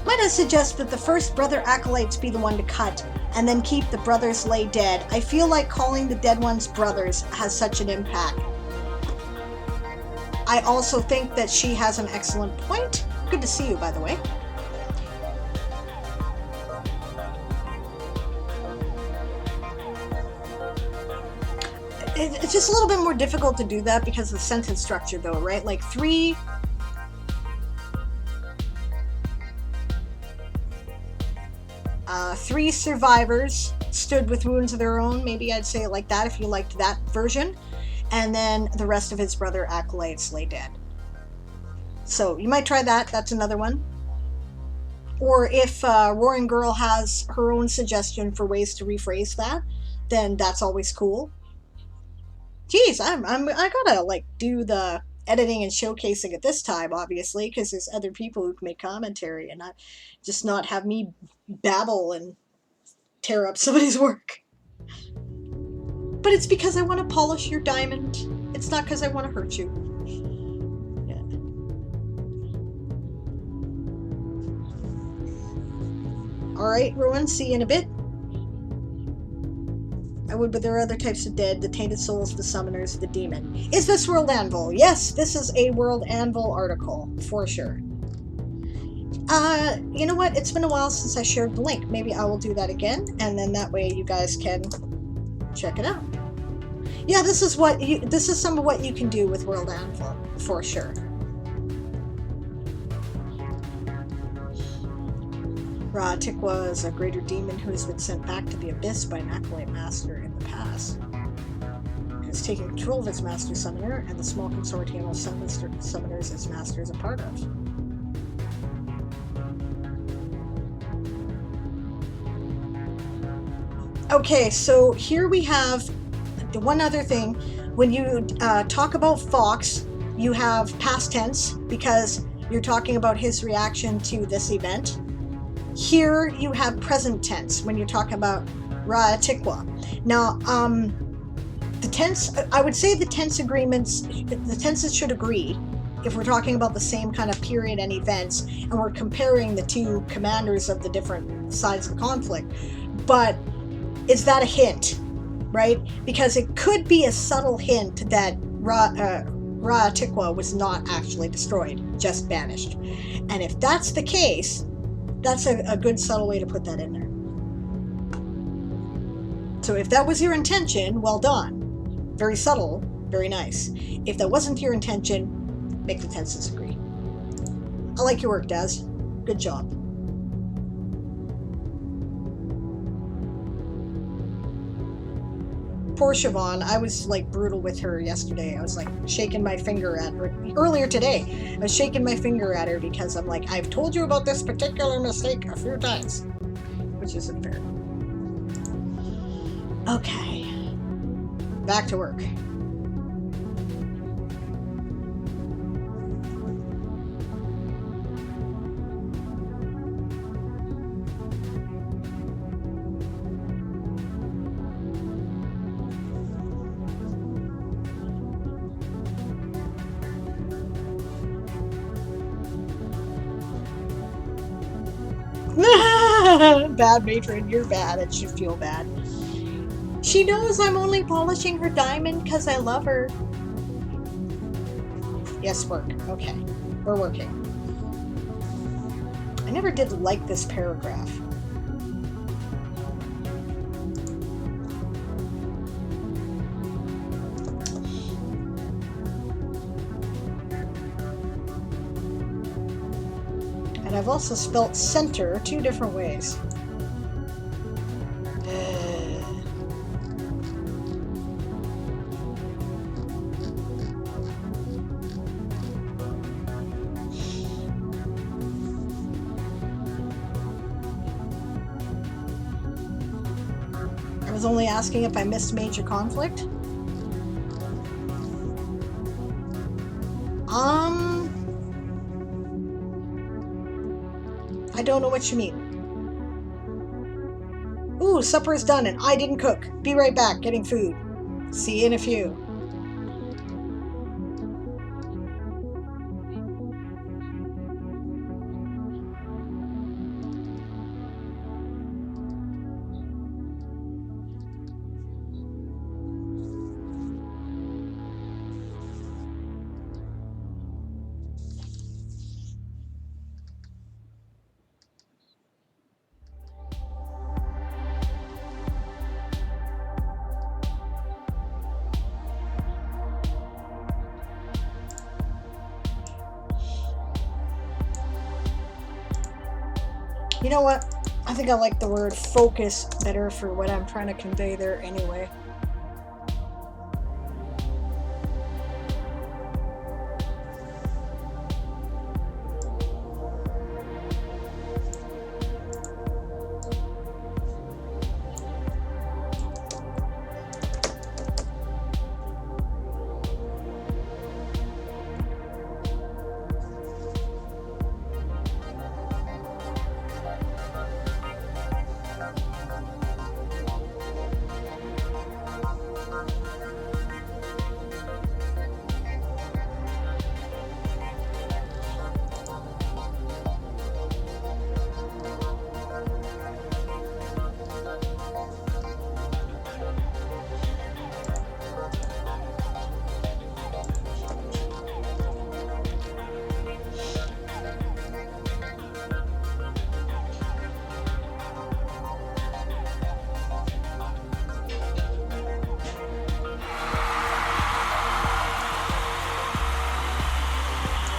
Might I suggest that the first brother acolytes be the one to cut, and then keep the brothers lay dead? I feel like calling the dead ones brothers has such an impact. I also think that she has an excellent point. Good to see you, by the way. It's just a little bit more difficult to do that because of the sentence structure, though, right? Like three survivors stood with wounds of their own. Maybe I'd say it like that if you liked that version. And then the rest of his brother acolytes lay dead. So you might try that. That's another one. Or if Roaring Girl has her own suggestion for ways to rephrase that, then that's always cool. Geez, I gotta like do the editing and showcasing at this time, obviously, because there's other people who can make commentary and not have me babble and tear up somebody's work. But it's because I want to polish your diamond. It's not because I want to hurt you. Yeah. All right, Rowan. See you in a bit. I would, but there are other types of dead, the tainted souls, the summoners, the demon. Is this World Anvil? Yes, this is a World Anvil article, for sure. You know what? It's been a while since I shared the link. Maybe I will do that again, and then that way you guys can check it out. Yeah, this is some of what you can do with World Anvil, for sure. Ra-Tikwa is a greater demon who has been sent back to the abyss by an acolyte master in the past. It has taken control of its master summoner and the small consortium of summoners its master is a part of. Okay, so here we have one other thing. When you talk about Fox, you have past tense because you're talking about his reaction to this event. Here you have present tense when you're talking about Ra-Tikwa. Now, the tense, I would say the tense agreements, the tenses should agree if we're talking about the same kind of period and events, and we're comparing the two commanders of the different sides of the conflict. But is that a hint, right? Because it could be a subtle hint that Ra-Tikwa was not actually destroyed, just banished. And if that's the case, that's a good subtle way to put that in there. So if that was your intention, well done. Very subtle, very nice. If that wasn't your intention, make the tenses agree. I like your work, Daz. Good job. Poor Siobhan, I was like brutal with her yesterday. I was like shaking my finger at her. Earlier today, I was shaking my finger at her because I'm like, I've told you about this particular mistake a few times, which isn't fair. Okay, back to work. Bad matron, you're bad. It should feel bad. She knows I'm only polishing her diamond because I love her. Yes, work. Okay, we're working. I never did like this paragraph. And I've also spelt center 2 different ways. I was only asking if I missed major conflict. I don't know what you mean. Ooh, supper is done and I didn't cook. Be right back, getting food. See you in a few. You know what? I think I like the word focus better for what I'm trying to convey there anyway.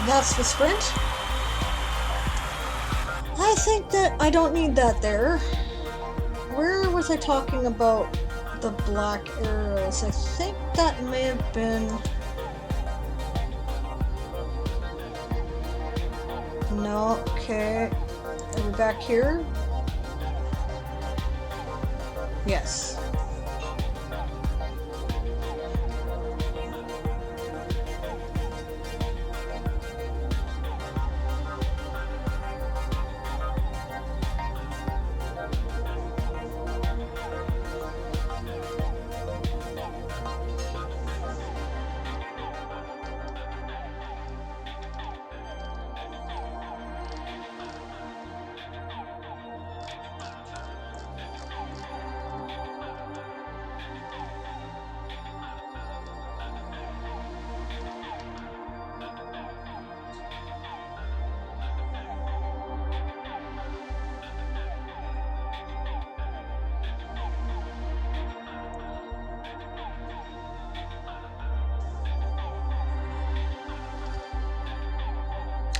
That's the sprint. I think that I don't need that there. Where was I talking about the black arrows? I think that may have been... No, okay. Are we back here? Yes.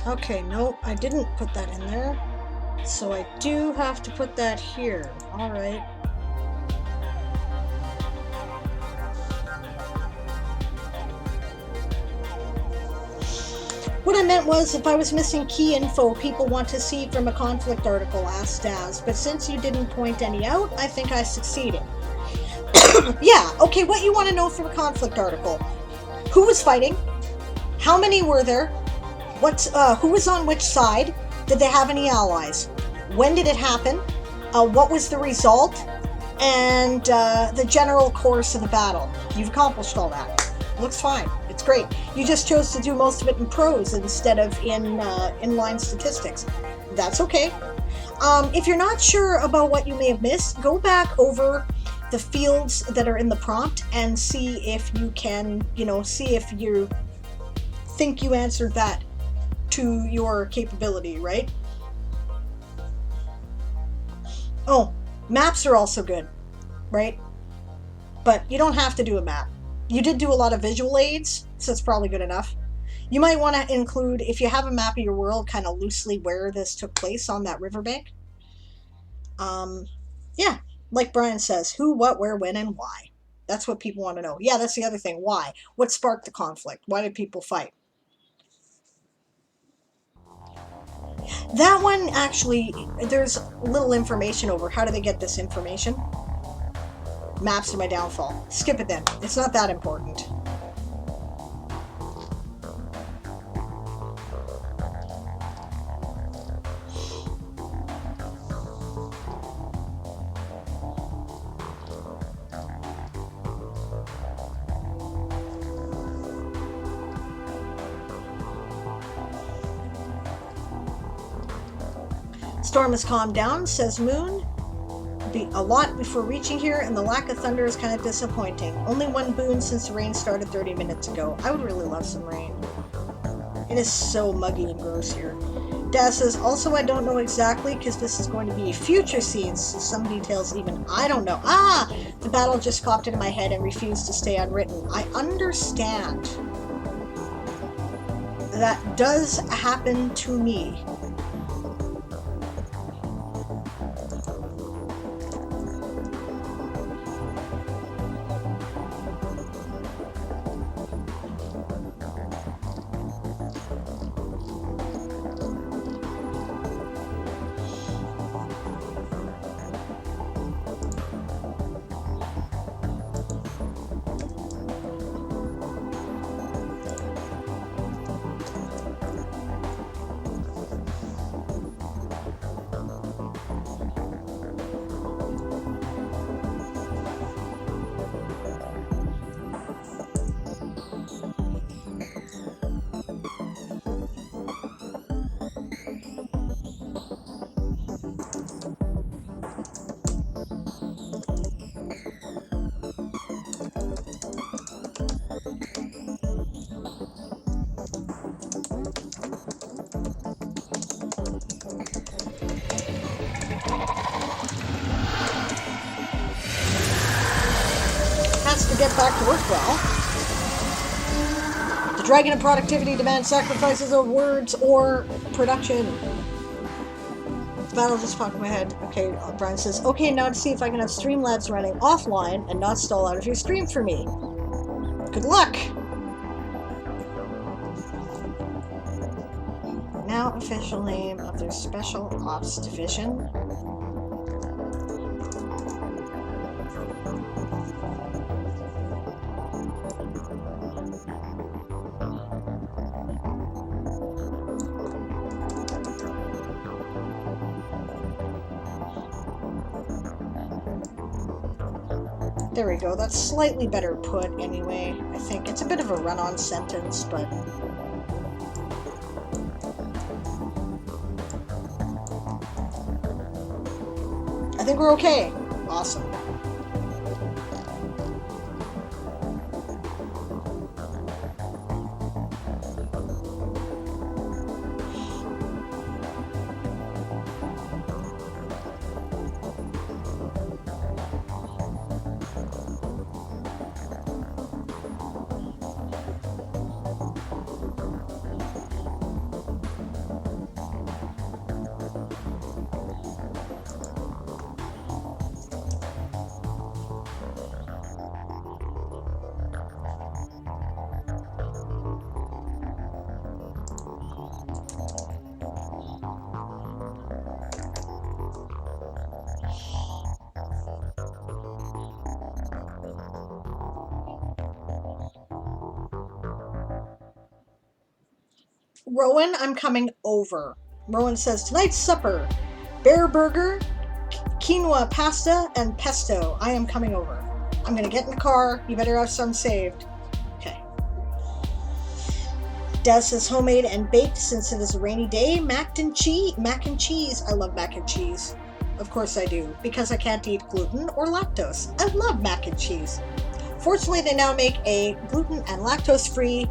Okay, no, I didn't put that in there. So I do have to put that here. All right. What I meant was, if I was missing key info people want to see from a conflict article, asked Daz, but since you didn't point any out, I think I succeeded. Yeah, okay, what you want to know from a conflict article? Who was fighting? How many were there? Who was on which side? Did they have any allies? When did it happen? What was the result? And the general course of the battle. You've accomplished all that. Looks fine. It's great. You just chose to do most of it in prose instead of in inline statistics. That's okay. If you're not sure about what you may have missed, go back over the fields that are in the prompt and see if you can, see if you think you answered that to your capability, right? Oh, maps are also good, right? But you don't have to do a map. You did do a lot of visual aids, so it's probably good enough. You might want to include, if you have a map of your world, kind of loosely where this took place on that riverbank. Yeah, like Brian says, who, what, where, when, and why. That's what people want to know. Yeah, that's the other thing. Why? What sparked the conflict? Why did people fight? That one, actually, there's little information over. How do they get this information? Maps are my downfall. Skip it then. It's not that important. Storm has calmed down, says Moon. Be a lot before reaching here, and the lack of thunder is kind of disappointing. Only one boon since the rain started 30 minutes ago. I would really love some rain. It is so muggy and gross here. Daz says, also I don't know exactly, because this is going to be future scenes, so some details even I don't know. Ah! The battle just popped into my head and refused to stay unwritten. I understand. That does happen to me. Get back to work well. The dragon of productivity demands sacrifices of words or production. The battle just popped in my head. Okay, Brian says, okay, now to see if I can have Streamlabs running offline and not stall out of your stream for me. Good luck! Now official name of their Special Ops Division. There we go. That's slightly better put anyway. I think it's a bit of a run-on sentence, but... I think we're okay. Awesome. Rowan, I'm coming over. Rowan says, tonight's supper, bear burger, quinoa pasta, and pesto. I am coming over. I'm going to get in the car. You better have some saved. Okay. Des says, homemade and baked since it is a rainy day. Mac and cheese. I love mac and cheese. Of course I do, because I can't eat gluten or lactose. I love mac and cheese. Fortunately, they now make a gluten and lactose-free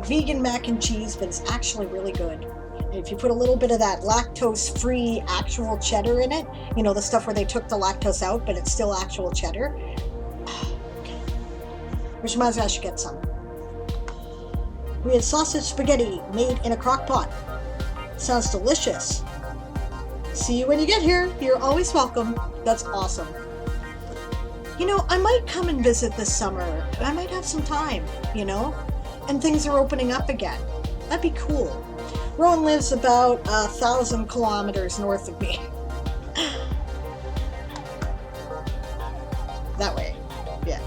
vegan mac and cheese, but it's actually really good. And if you put a little bit of that lactose-free actual cheddar in it, you know, the stuff where they took the lactose out, but it's still actual cheddar. Okay. Which reminds me I should get some. We had sausage spaghetti made in a crock pot. Sounds delicious. See you when you get here. You're always welcome. That's awesome. You know, I might come and visit this summer. I might have some time, you know? And things are opening up again. That'd be cool. Rowan lives about 1,000 kilometers north of me. That way. Yeah.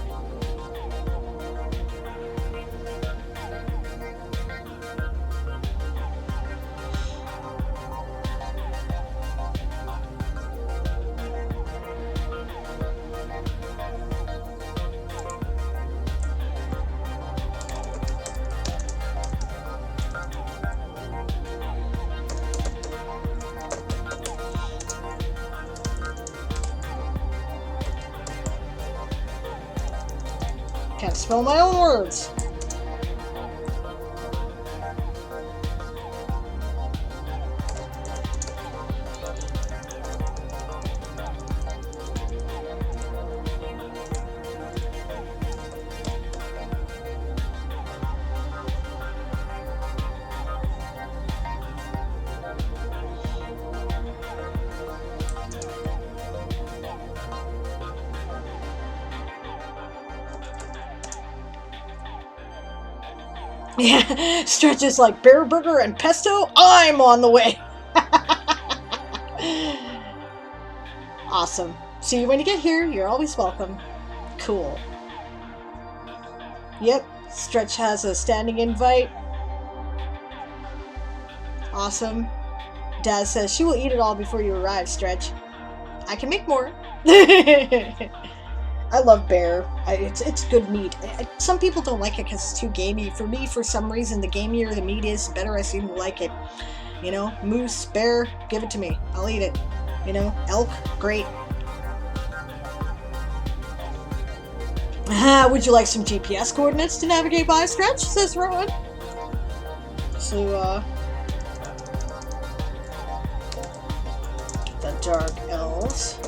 Can't spell my own words. Yeah, Stretch is like, bear burger and pesto, I'm on the way. Awesome. See you when you get here. You're always welcome. Cool. Yep, Stretch has a standing invite. Awesome. Daz says, she will eat it all before you arrive, Stretch. I can make more. I love bear. It's good meat. Some people don't like it because it's too gamey. For me, for some reason, the gamier the meat is, the better I seem to like it. You know, moose, bear, give it to me. I'll eat it. You know, elk, great. Would you like some GPS coordinates to navigate by, Stretch? Says Rowan. So, the Dark Elves.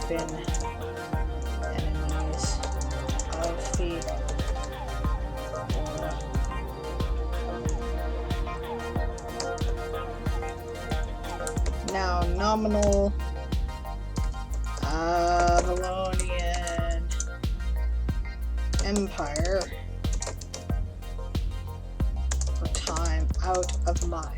Been enemies of the now nominal Babylonian Empire for time out of mind.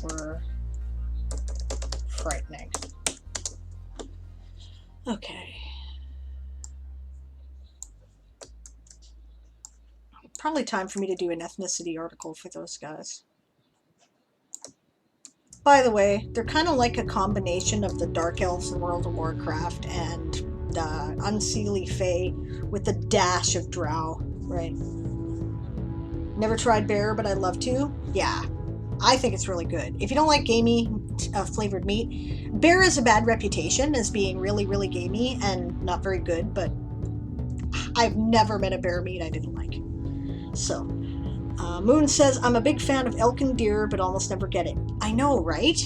Were frightening. Okay. Probably time for me to do an ethnicity article for those guys. By the way, they're kind of like a combination of the Dark Elves in World of Warcraft and the Unseelie Fae with a dash of Drow, right? Never tried bear, but I'd love to. Yeah. I think it's really good. If you don't like gamey flavored meat, bear has a bad reputation as being really, really gamey and not very good, but I've never met a bear meat I didn't like. So, Moon says, I'm a big fan of elk and deer, but almost never get it. I know, right?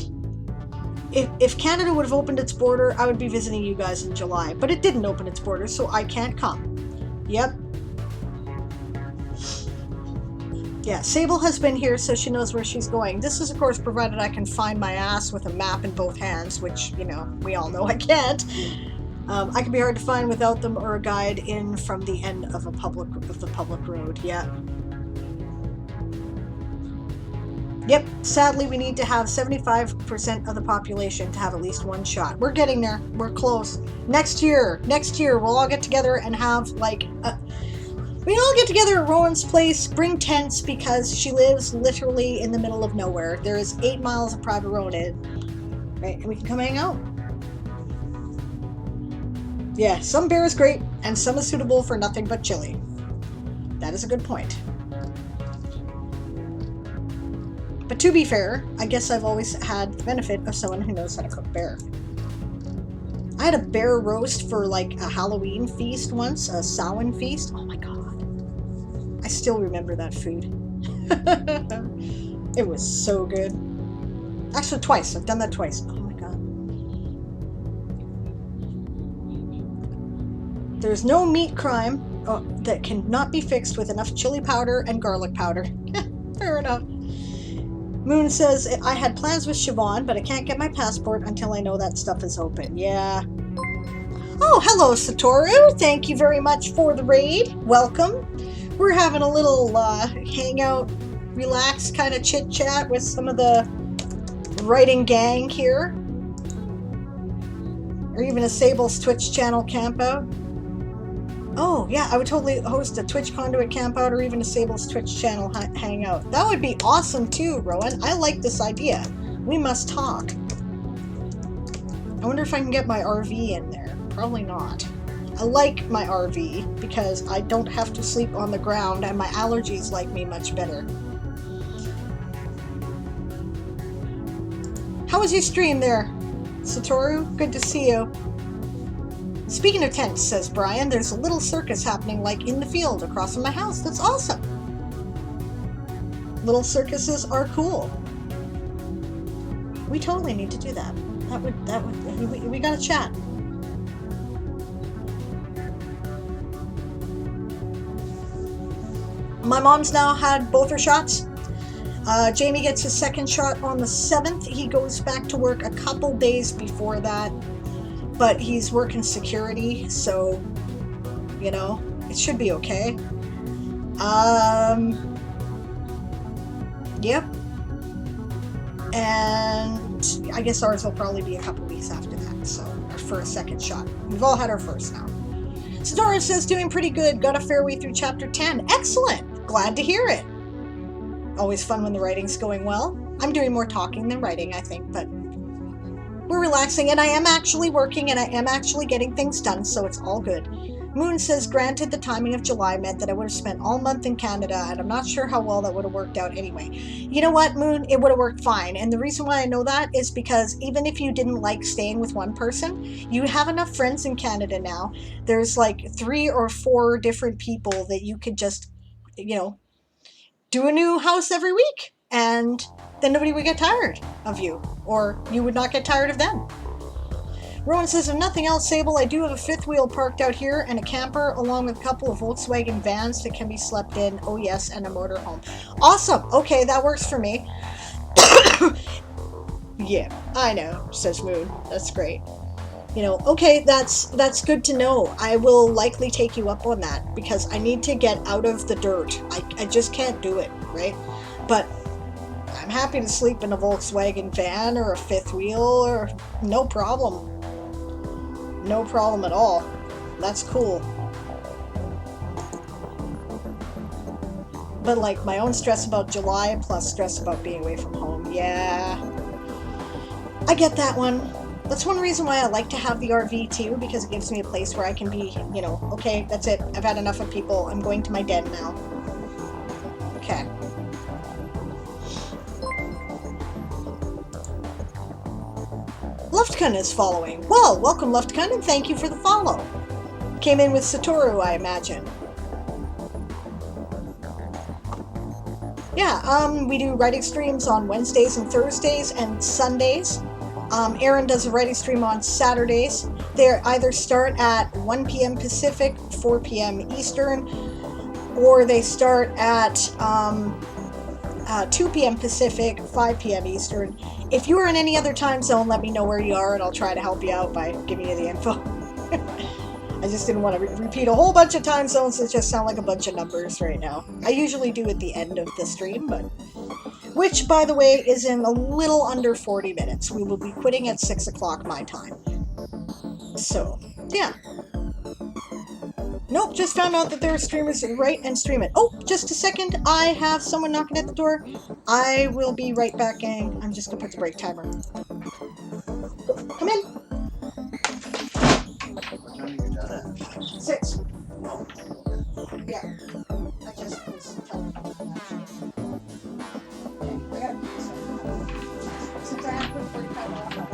If Canada would have opened its border, I would be visiting you guys in July, but it didn't open its border, so I can't come. Yep. Yeah, Sable has been here, so she knows where she's going. This is, of course, provided I can find my ass with a map in both hands, which, you know, we all know I can't. I can be hard to find without them or a guide in from the end of the public road. Yeah. Yep, sadly we need to have 75% of the population to have at least one shot. We're getting there. We're close. Next year, we'll all get together and have, like, we all get together at Rowan's place, bring tents, because she lives literally in the middle of nowhere. There is 8 miles of private road in, right? And we can come hang out. Yeah, some beer is great, and some is suitable for nothing but chili. That is a good point. But to be fair, I guess I've always had the benefit of someone who knows how to cook bear. I had a bear roast for like a Halloween feast once, a Samhain feast. Oh my god. I still remember that food. It was so good. Actually, twice. I've done that twice. Oh my god. There's no meat crime that cannot be fixed with enough chili powder and garlic powder. Fair enough. Moon says, I had plans with Siobhan, but I can't get my passport until I know that stuff is open. Yeah. Oh, hello, Satoru. Thank you very much for the raid. Welcome. We're having a little hangout, relax kind of chit-chat with some of the writing gang here. Or even a Sable's Twitch channel campout. Oh, yeah, I would totally host a Twitch Conduit campout or even a Sable's Twitch channel hangout. That would be awesome too, Rowan. I like this idea. We must talk. I wonder if I can get my RV in there. Probably not. I like my RV because I don't have to sleep on the ground and my allergies like me much better. How was your stream there, Satoru? Good to see you. Speaking of tents, says Brian, there's a little circus happening like in the field across from my house. That's awesome. Little circuses are cool. We totally need to do that. We gotta chat. My mom's now had both her shots. Jamie gets his second shot on the 7th. He goes back to work a couple days before that. But he's working security, so, you know, it should be okay. Yep. And I guess ours will probably be a couple weeks after that, so for a second shot. We've all had our first now. Sadora says, doing pretty good. Got a fair way through chapter 10. Excellent. Glad to hear it. Always fun when the writing's going well. I'm doing more talking than writing, I think, but we're relaxing, and I am actually working, and I am actually getting things done, so it's all good. Moon says, granted, the timing of July meant that I would have spent all month in Canada, and I'm not sure how well that would have worked out anyway. You know what, Moon? It would have worked fine, and the reason why I know that is because even if you didn't like staying with one person, you have enough friends in Canada now. There's like 3 or 4 different people that you could just, you know, do a new house every week, and then nobody would get tired of you, or you would not get tired of them. Rowan says, if nothing else, Sable, I do have a 5th wheel parked out here and a camper along with a couple of Volkswagen vans that can be slept in. Oh yes, and a motorhome. Awesome. Okay, that works for me. Yeah, I know, says Moon. That's great. You know, okay, that's good to know. I will likely take you up on that because I need to get out of the dirt. I just can't do it, right? But I'm happy to sleep in a Volkswagen van or a 5th wheel, or no problem. No problem at all. That's cool. But like my own stress about July plus stress about being away from home. Yeah. I get that one. That's one reason why I like to have the RV too, because it gives me a place where I can be, you know, okay, that's it. I've had enough of people. I'm going to my den now. Okay. Luftkun is following. Well, welcome Luftkun, and thank you for the follow. Came in with Satoru, I imagine. Yeah, we do writing streams on Wednesdays and Thursdays and Sundays. Aaron does a writing stream on Saturdays. They either start at 1 p.m. Pacific, 4 p.m. Eastern, or they start at 2 p.m. Pacific, 5 p.m. Eastern. If you are in any other time zone, let me know where you are and I'll try to help you out by giving you the info. I just didn't want to repeat a whole bunch of time zones that just sound like a bunch of numbers right now. I usually do at the end of the stream, but which, by the way, is in a little under 40 minutes. We will be quitting at 6 o'clock my time. So, yeah. Nope, just found out that there are streamers that write and stream it. Oh, just a second. I have someone knocking at the door. I will be right back, gang. I'm just going to put the break timer. Come in. What time are you done at? 6. Oh. Yeah. I just was telling you. Okay, I gotta put this on. Since I have to put the break timer off, I'm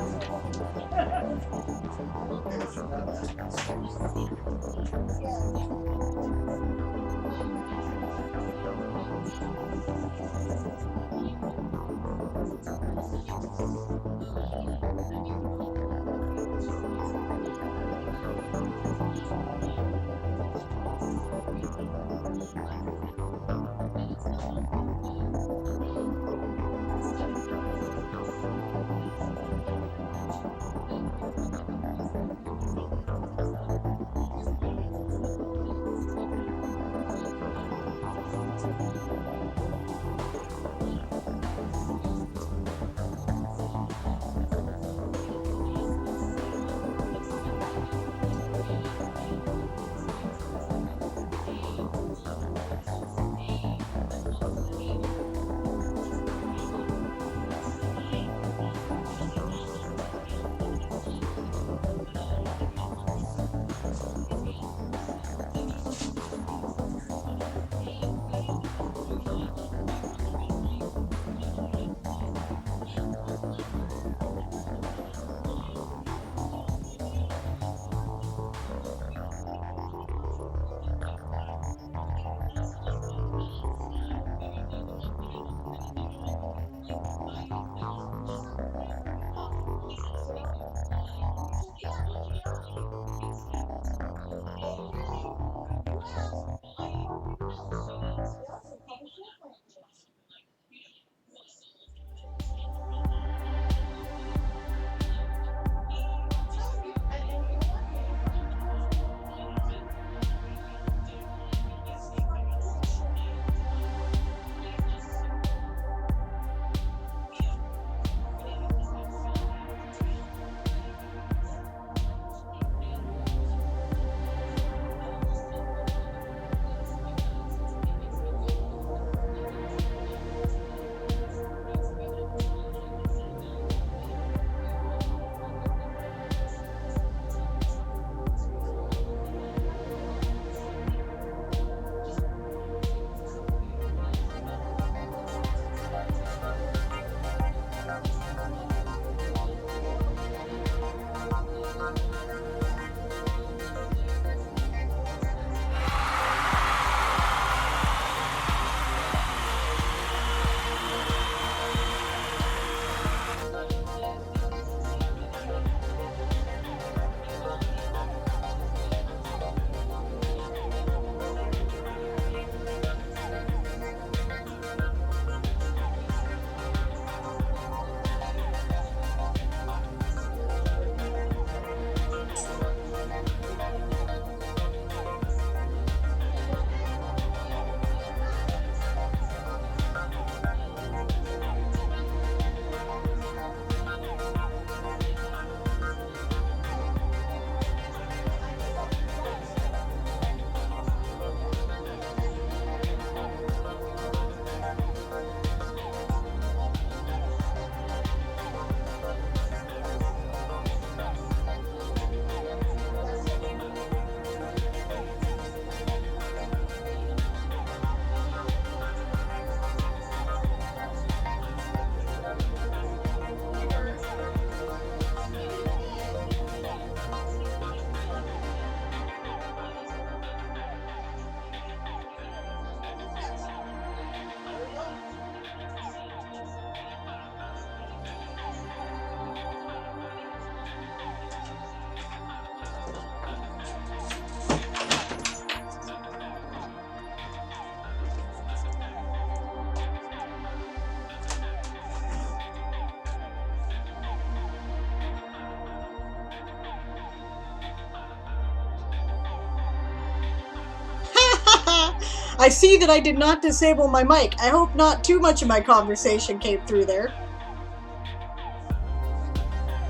I see that I did not disable my mic. I hope not too much of my conversation came through there.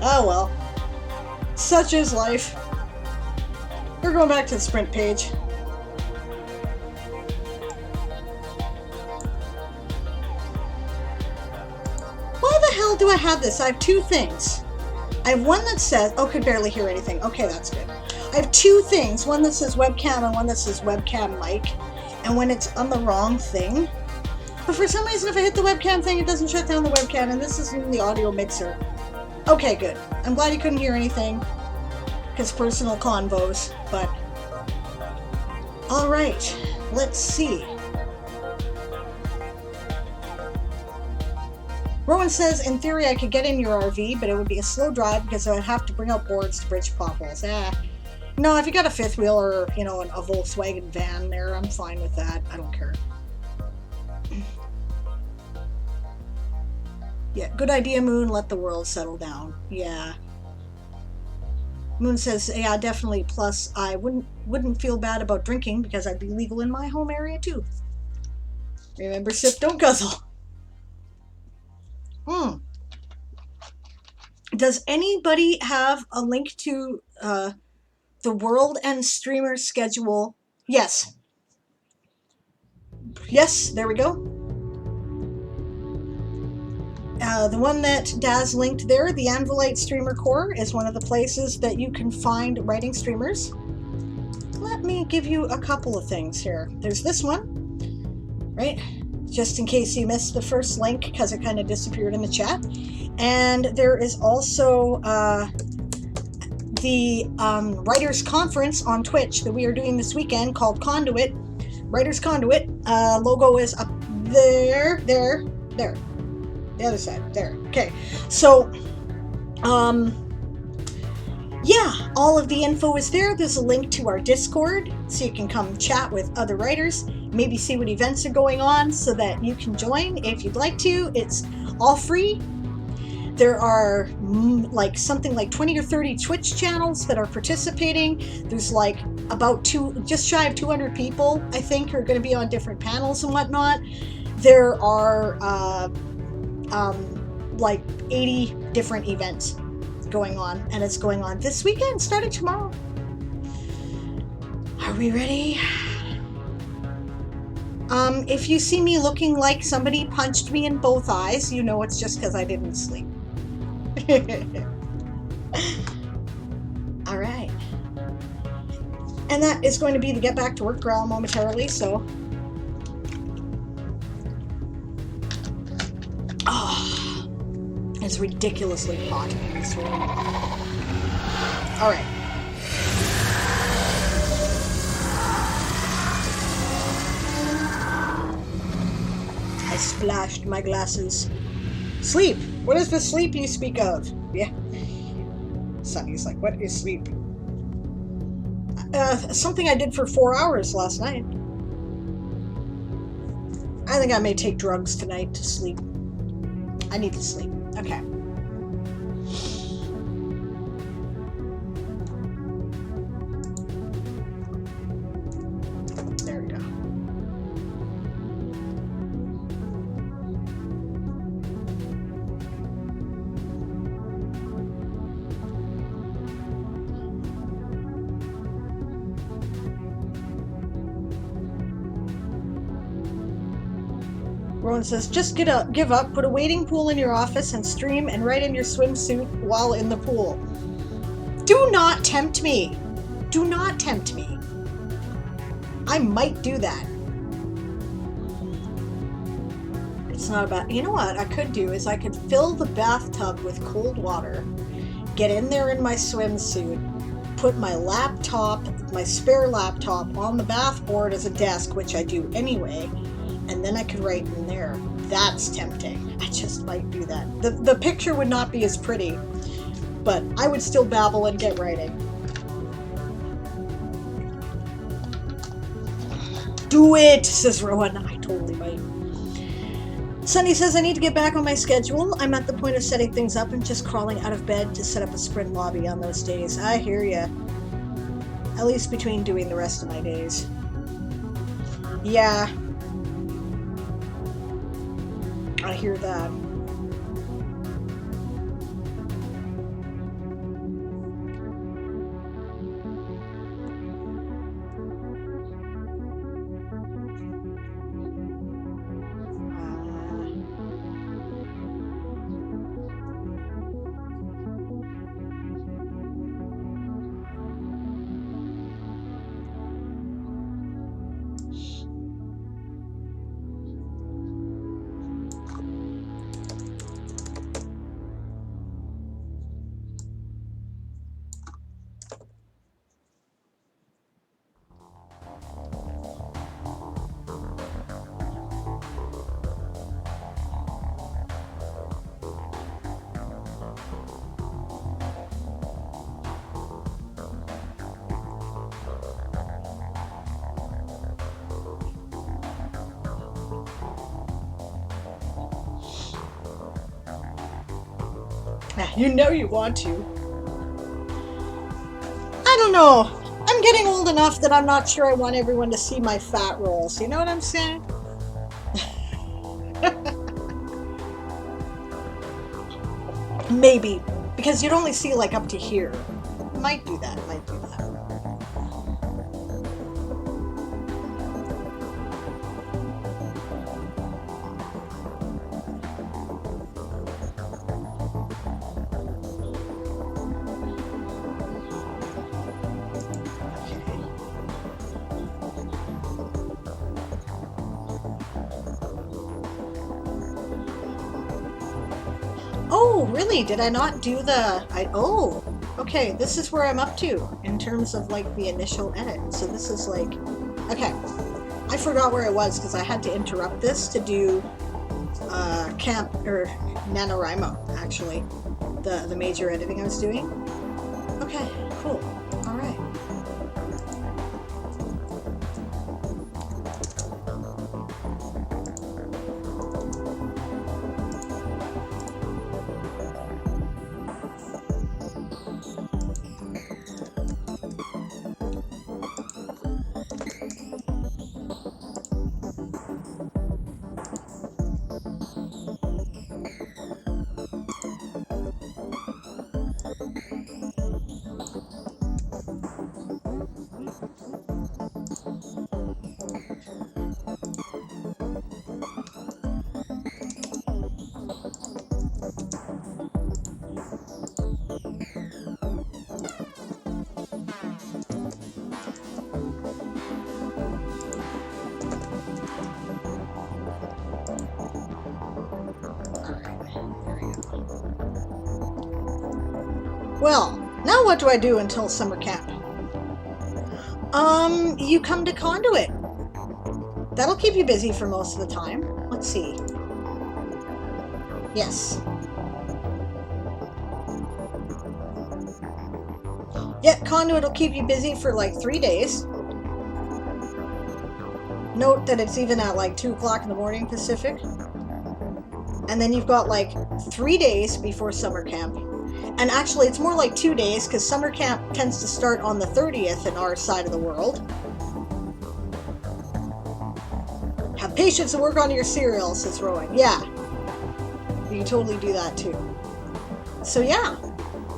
Oh well. Such is life. We're going back to the sprint page. Why the hell do I have this? I have two things. I have one that says, oh, could barely hear anything. Okay, that's good. I have two things, one that says webcam and one that says webcam mic. And when it's on the wrong thing, but for some reason if I hit the webcam thing, it doesn't shut down the webcam, and this isn't the audio mixer. Okay, good. I'm glad you couldn't hear anything, because personal convos, but... Alright, let's see. Rowan says, in theory I could get in your RV, but it would be a slow drive because I would have to bring out boards to bridge potholes. No, if you got a fifth wheel or, you know, a Volkswagen van there, I'm fine with that. I don't care. Yeah, good idea, Moon. Let the world settle down. Yeah. Moon says, yeah, definitely. Plus, I wouldn't feel bad about drinking because I'd be legal in my home area too. Remember, sip, don't guzzle. Does anybody have a link to the World and Streamer schedule? Yes. Yes, there we go. The one that Daz linked there, the Anvilite Streamer Core, is one of the places that you can find writing streamers. Let me give you a couple of things here. There's this one, right? Just in case you missed the first link because it kind of disappeared in the chat. And there is also the Writers Conference on Twitch that we are doing this weekend called Conduit. Writers Conduit. Logo is up there. The other side, there. Okay, so, yeah, all of the info is there. There's a link to our Discord, so you can come chat with other writers, maybe see what events are going on so that you can join if you'd like to. It's all free. There are like something like 20 or 30 Twitch channels that are participating. There's like about just shy of 200 people, I think, are going to be on different panels and whatnot. There are like 80 different events going on, and it's going on this weekend, starting tomorrow. Are we ready? If you see me looking like somebody punched me in both eyes, you know it's just because I didn't sleep. All right. And that is going to be the get back to work growl momentarily, so. Oh, it's ridiculously hot in this room. All right. I splashed my glasses. Sleep. What is the sleep you speak of? Yeah. Sunny's like, what is sleep? Something I did for 4 hours last night. I think I may take drugs tonight to sleep. I need to sleep. Okay. There we go. Rowan says, just give up, put a wading pool in your office and stream and write in your swimsuit while in the pool. Do not tempt me. Do not tempt me. I might do that. It's not about, you know what I could do is I could fill the bathtub with cold water, get in there in my swimsuit, put my laptop, my spare laptop on the bathboard as a desk, which I do anyway, and then I could write in there. That's tempting. I just might do that. The picture would not be as pretty, but I would still babble and get writing. Do it, says Rowan. I totally might. Sunny says, I need to get back on my schedule. I'm at the point of setting things up and just crawling out of bed to set up a sprint lobby on those days. I hear ya. At least between doing the rest of my days. Yeah. I hear that. You know you want to. I don't know. I'm getting old enough that I'm not sure I want everyone to see my fat rolls. You know what I'm saying? Maybe. Because you'd only see like up to here. Might do that. Might do that. Oh, really? Did I not do the... Oh, okay. This is where I'm up to in terms of like the initial edit. So this is like... Okay. I forgot where I was because I had to interrupt this to do Camp, or NaNoWriMo, actually. The major editing I was doing. Okay, cool. All right. Well, now what do I do until summer camp? You come to Conduit. That'll keep you busy for most of the time. Let's see. Yes. Yeah, Conduit will keep you busy for like 3 days. Note that it's even at like 2 o'clock in the morning Pacific. And then you've got like 3 days before summer camp. And actually, it's more like 2 days because summer camp tends to start on the 30th in our side of the world. Have patience and work on your cereal, says Rowan. Yeah, you can totally do that too. So yeah,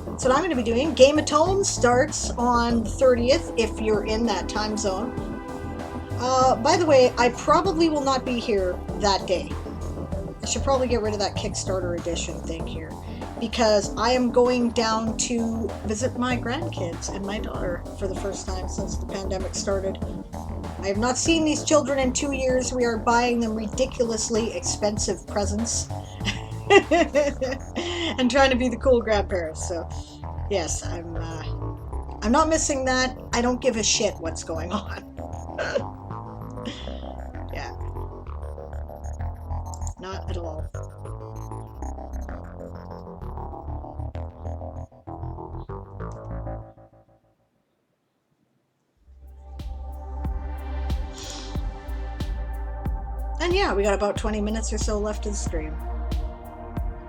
that's what I'm going to be doing. Game of Tones starts on the 30th if you're in that time zone. By the way, I probably will not be here that day. I should probably get rid of that Kickstarter edition thing here, because I am going down to visit my grandkids and my daughter for the first time since the pandemic started. I have not seen these children in 2 years. We are buying them ridiculously expensive presents and trying to be the cool grandparents. So yes, I'm not missing that. I don't give a shit what's going on. Yeah. Not at all. And yeah, we got about 20 minutes or so left of the stream.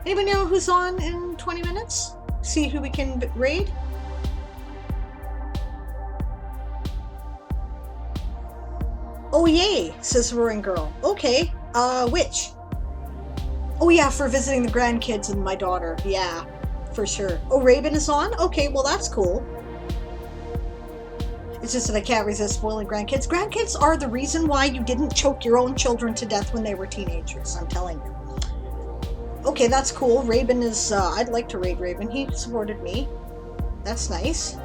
Anybody know who's on in 20 minutes? See who we can raid? Oh yay, says Roaring Girl. Okay, which? Oh yeah, for visiting the grandkids and my daughter. Yeah, for sure. Oh, Raven is on? Okay, well that's cool. It's just that I can't resist spoiling grandkids. Grandkids are the reason why you didn't choke your own children to death when they were teenagers, I'm telling you. Okay, that's cool. Raven is, I'd like to raid Raven. He supported me. That's nice.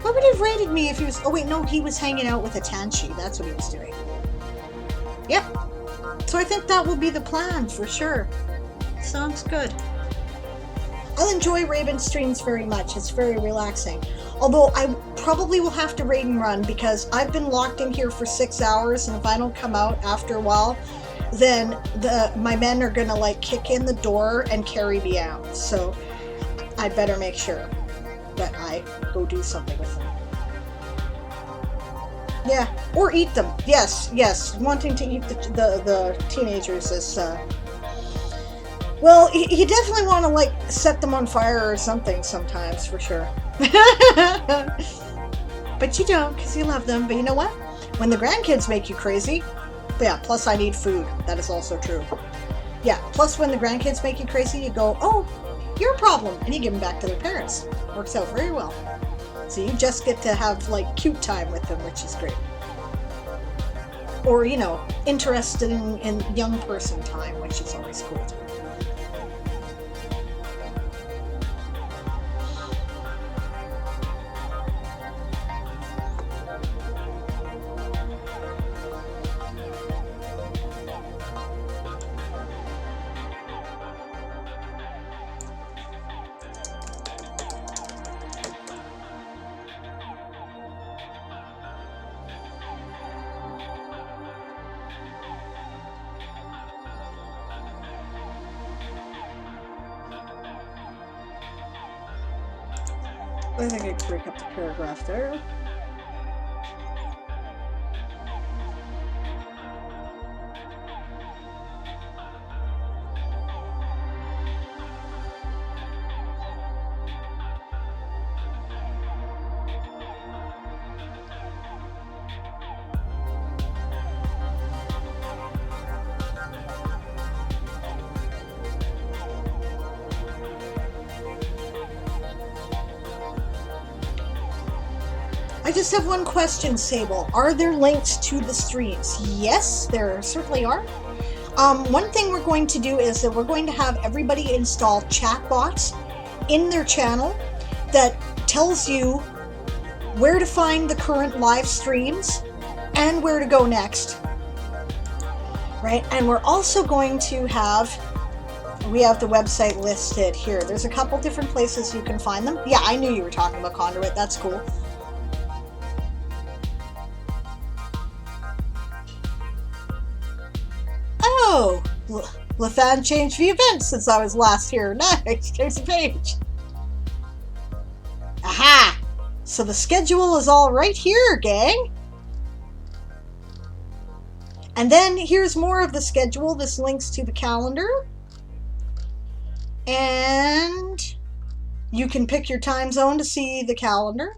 What would he have raided me if he was... Oh wait, no, he was hanging out with a Tanshi. That's what he was doing. Yep. So I think that will be the plan, for sure. Sounds good. I'll enjoy Raven streams very much. It's very relaxing. Although I probably will have to raid and run because I've been locked in here for 6 hours, and if I don't come out after a while, then my men are gonna like kick in the door and carry me out. So I better make sure that I go do something with them. Yeah, or eat them. Yes, yes. Wanting to eat the teenagers is well, you definitely want to like set them on fire or something sometimes, for sure. But you don't, because you love them. But you know what? When the grandkids make you crazy, yeah, plus I need food. That is also true. Yeah, plus when the grandkids make you crazy, you go, oh, you're a problem, and you give them back to their parents. Works out very well. So you just get to have like cute time with them, which is great. Or, you know, interested in young person time, which is always cool too. I think I could break up the paragraph there. I just have one question, Sable. Are there links to the streams? Yes, there certainly are. One thing we're going to do is that we're going to have everybody install chatbots in their channel that tells you where to find the current live streams and where to go next. Right? And we're also going to have, we have the website listed here. There's a couple different places you can find them. Yeah, I knew you were talking about Conduit. That's cool. Oh, Lathan changed the event since I was last here. Nice, change the page. Aha! So the schedule is all right here, gang. And then here's more of the schedule. This links to the calendar. And you can pick your time zone to see the calendar.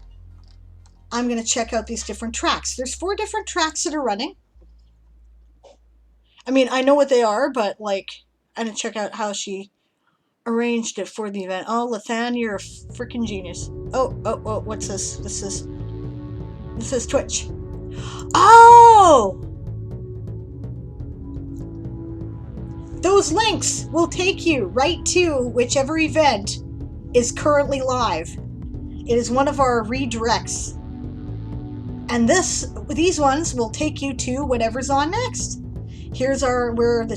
I'm going to check out these different tracks. There's 4 different tracks that are running. I mean, I know what they are, but like, I'm going to check out how she arranged it for the event. Oh, Lathan, you're a freaking genius. Oh, what's this? This is Twitch. Oh! Those links will take you right to whichever event is currently live. It is one of our redirects. And these ones will take you to whatever's on next. Here's where the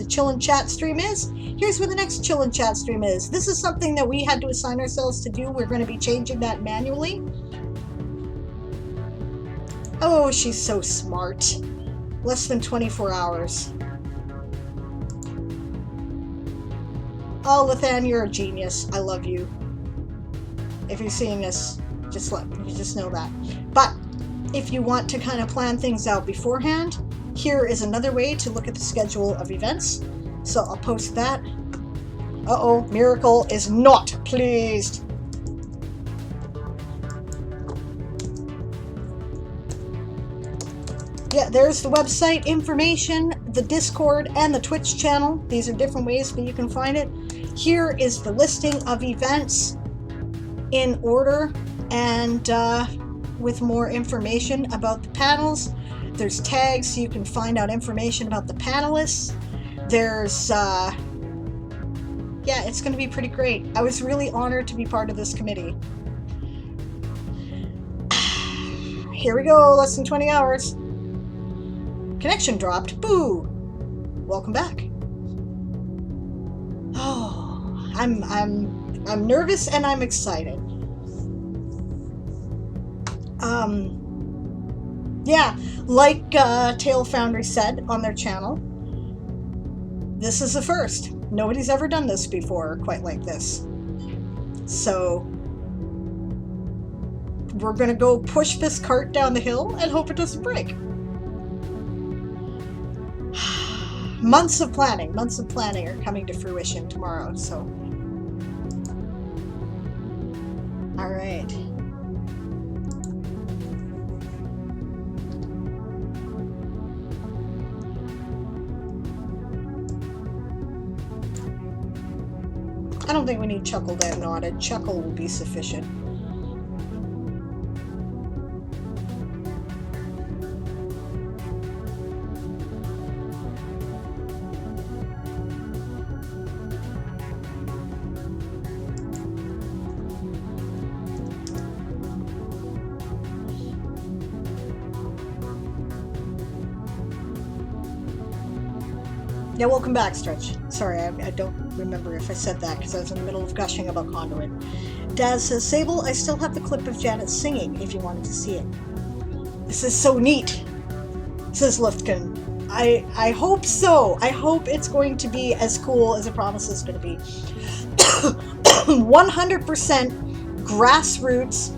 Chillin' Chat stream is. Here's where the next Chillin' Chat stream is. This is something that we had to assign ourselves to do. We're going to be changing that manually. Oh, she's so smart. Less than 24 hours. Oh, Lathan, you're a genius. I love you. If you're seeing this, just know that. But if you want to kind of plan things out beforehand, here is another way to look at the schedule of events. So I'll post that. Uh-oh, Miracle is not pleased. Yeah, there's the website information, the Discord, and the Twitch channel. These are different ways that you can find it. Here is the listing of events in order and with more information about the panels. There's tags so you can find out information about the panelists. There's, yeah, it's going to be pretty great. I was really honored to be part of this committee. Here we go, less than 20 hours. Connection dropped. Boo! Welcome back. Oh, I'm nervous and I'm excited. Yeah, like Tail Foundry said on their channel, this is a first. Nobody's ever done this before quite like this. So we're gonna go push this cart down the hill and hope it doesn't break. Months of planning are coming to fruition tomorrow, so. All right. I don't think we need chuckled and nodded. Chuckle will be sufficient. Yeah, welcome back, Stretch. Sorry, I don't remember if I said that because I was in the middle of gushing about Conduit. Daz says, Sable, I still have the clip of Janet singing if you wanted to see it. This is so neat, says Lufkin. I hope so. I hope it's going to be as cool as it promises it's going to be. 100% grassroots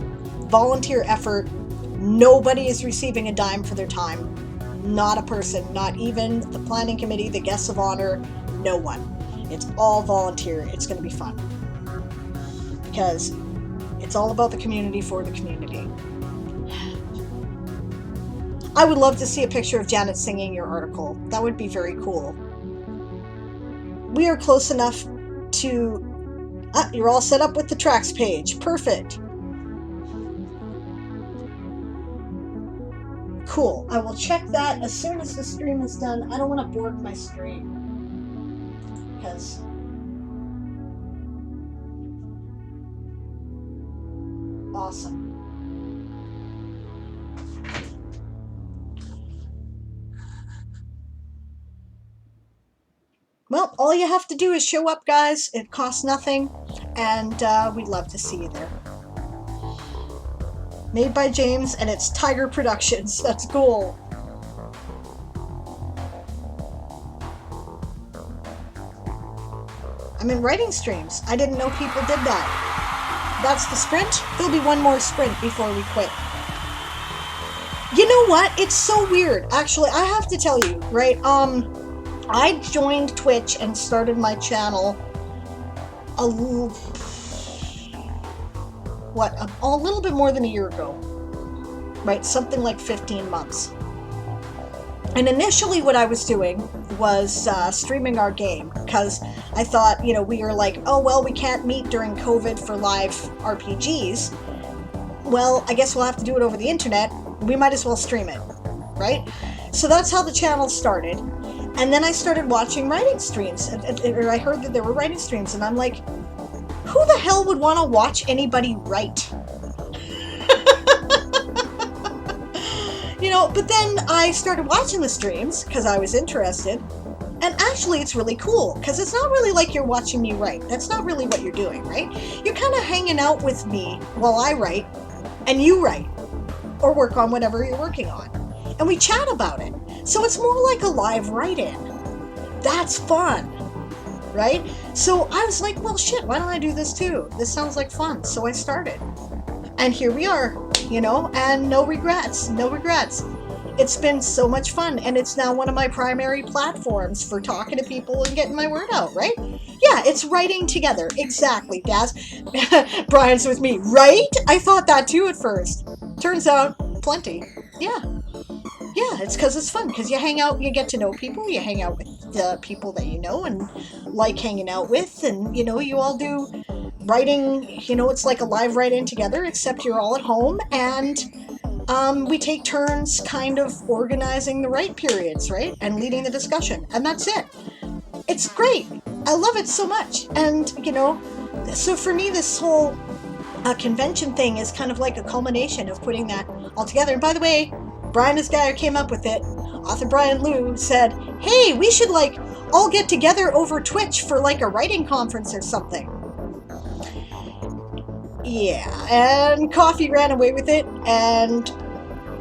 volunteer effort. Nobody is receiving a dime for their time. Not a person, not even the planning committee, the guests of honor, no one. It's all volunteer. It's going to be fun. Because it's all about the community for the community. I would love to see a picture of Janet singing your article. That would be very cool. We are close enough to... you're all set up with the tracks page. Perfect. Cool. I will check that as soon as the stream is done. I don't want to bork my stream. Because... awesome. Well, all you have to do is show up, guys. It costs nothing, and we'd love to see you there. Made by James, and it's Tiger Productions. That's cool. I'm in writing streams. I didn't know people did that. That's the sprint. There'll be one more sprint before we quit. You know what? It's so weird. Actually, I have to tell you, right? I joined Twitch and started my channel a little bit more than a year ago, right? Something like 15 months. And initially what I was doing was streaming our game, because I thought, you know, we were like, oh, well, we can't meet during COVID for live RPGs. Well, I guess we'll have to do it over the internet. We might as well stream it, right? So that's how the channel started. And then I started watching writing streams, or I heard that there were writing streams, and I'm like, who the hell would want to watch anybody write? You know, but then I started watching the streams because I was interested, and actually it's really cool because it's not really like you're watching me write. That's not really what you're doing, right? You're kind of hanging out with me while I write, and you write, or work on whatever you're working on, and we chat about it. So it's more like a live write-in. That's fun, right? So I was like, well, shit, why don't I do this too? This sounds like fun. So I started. And here we are, you know, and no regrets, no regrets. It's been so much fun, and it's now one of my primary platforms for talking to people and getting my word out, right? Yeah, it's writing together. Exactly, Daz. Brian's with me, right? I thought that too at first. Turns out, plenty. Yeah. Yeah, it's because it's fun, because you hang out, you get to know people, you hang out with the people that you know and like hanging out with, and you all do writing. It's like a live write-in together, except you're all at home, and we take turns kind of organizing the write periods, right, and leading the discussion, and that's it. It's great. I love it so much. And so for me, this whole convention thing is kind of like a culmination of putting that all together. And by the way, Brian is the guy who came up with it. Author Brian Liu said, hey, we should all get together over Twitch for a writing conference or something. Yeah, and Coffee ran away with it and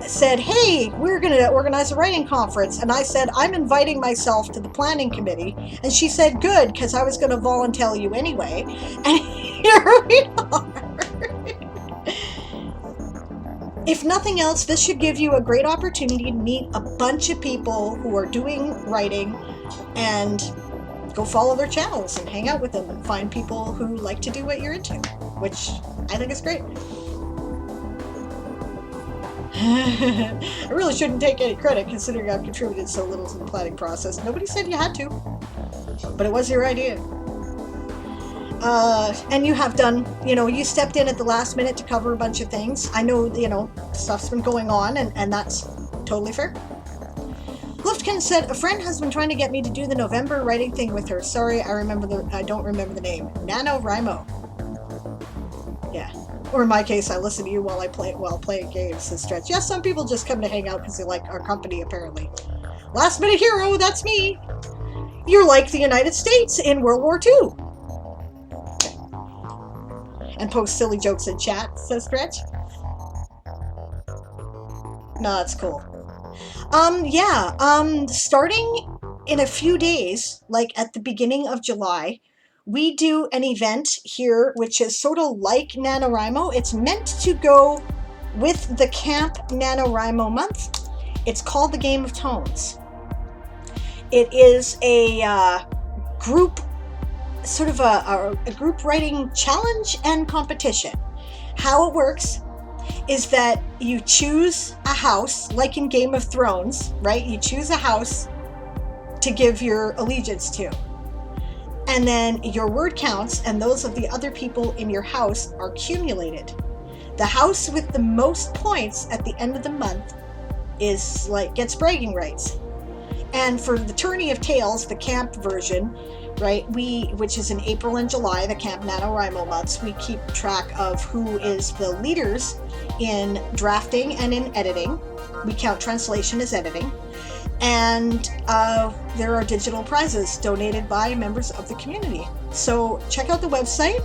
said, hey, we're going to organize a writing conference. And I said, I'm inviting myself to the planning committee. And she said, good, because I was going to volunteer you anyway. And here we are. If nothing else, this should give you a great opportunity to meet a bunch of people who are doing writing, and go follow their channels and hang out with them and find people who like to do what you're into, which I think is great. I really shouldn't take any credit, considering I've contributed so little to the planning process. Nobody said you had to, but it was your idea. And you have done, you stepped in at the last minute to cover a bunch of things. I know, stuff's been going on, and that's totally fair. Lufkin said, a friend has been trying to get me to do the November writing thing with her. Sorry, I don't remember the name. NaNoWriMo. Yeah. Or in my case, I listen to you while playing games, says Stretch. Yes, some people just come to hang out because they like our company, apparently. Last minute hero, that's me. You're like the United States in World War II. And post silly jokes in chat, says Stretch. No, that's cool. Starting in a few days, at the beginning of July, we do an event here, which is sort of like NaNoWriMo. It's meant to go with the Camp NaNoWriMo month. It's called the Game of Tones. It is a group, sort of a group writing challenge and competition. How it works is that you choose a house, like in Game of Thrones, right? You choose a house to give your allegiance to. And then your word counts, and those of the other people in your house are accumulated. The house with the most points at the end of the month gets bragging rights. And for the Tourney of Tales, the camp version, right, which is in April and July, the Camp NaNoWriMo months, we keep track of who is the leaders in drafting and in editing. We count translation as editing. And there are digital prizes donated by members of the community. So check out the website.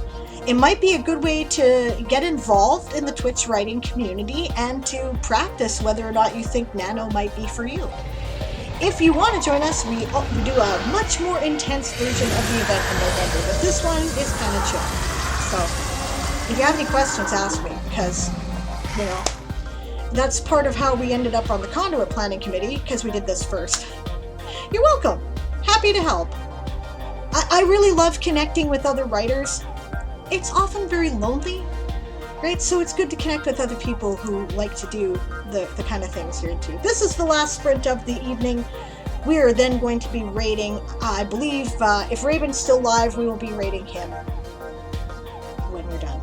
It might be a good way to get involved in the Twitch writing community and to practice whether or not you think Nano might be for you. If you want to join us, we do a much more intense version of the event in November, but this one is kind of chill. So if you have any questions, ask me, because, that's part of how we ended up on the Conduit Planning Committee, because we did this first. You're welcome. Happy to help. I really love connecting with other writers. It's often very lonely, right? So it's good to connect with other people who like to do the kind of things you're into. This is the last sprint of the evening. We are then going to be rating, I believe, if Raven's still live, we will be rating him when we're done.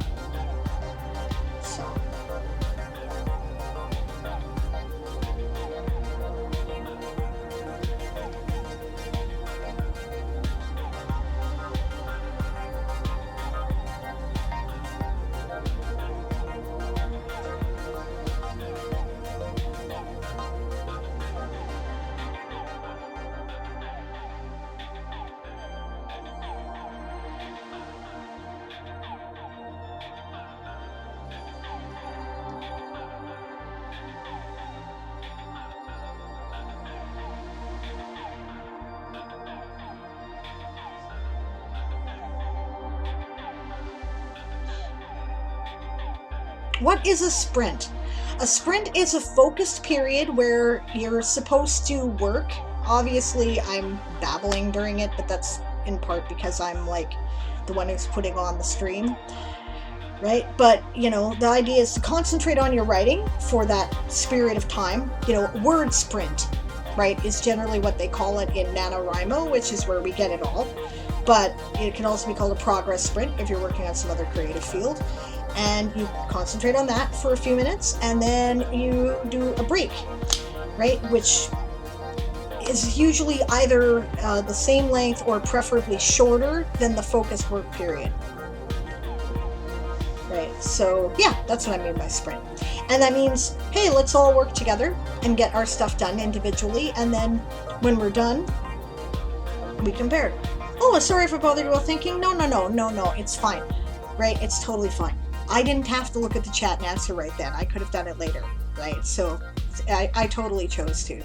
What is a sprint? A sprint is a focused period where you're supposed to work. Obviously, I'm babbling during it, but that's in part because I'm the one who's putting on the stream. right? But, you know, the idea is to concentrate on your writing for that period of time. You know, word sprint, right, is generally what they call it in NaNoWriMo, which is where we get it all. But it can also be called a progress sprint if you're working on some other creative field. And you concentrate on that for a few minutes, and then you do a break, right? Which is usually either the same length or preferably shorter than the focus work period. Right, so yeah, that's what I mean by sprint. And that means, hey, let's all work together and get our stuff done individually, and then when we're done, we compare. Oh, sorry if I bothered you while thinking. No, it's fine. Right, it's totally fine. I didn't have to look at the chat and answer right then. I could have done it later, right? So I totally chose to.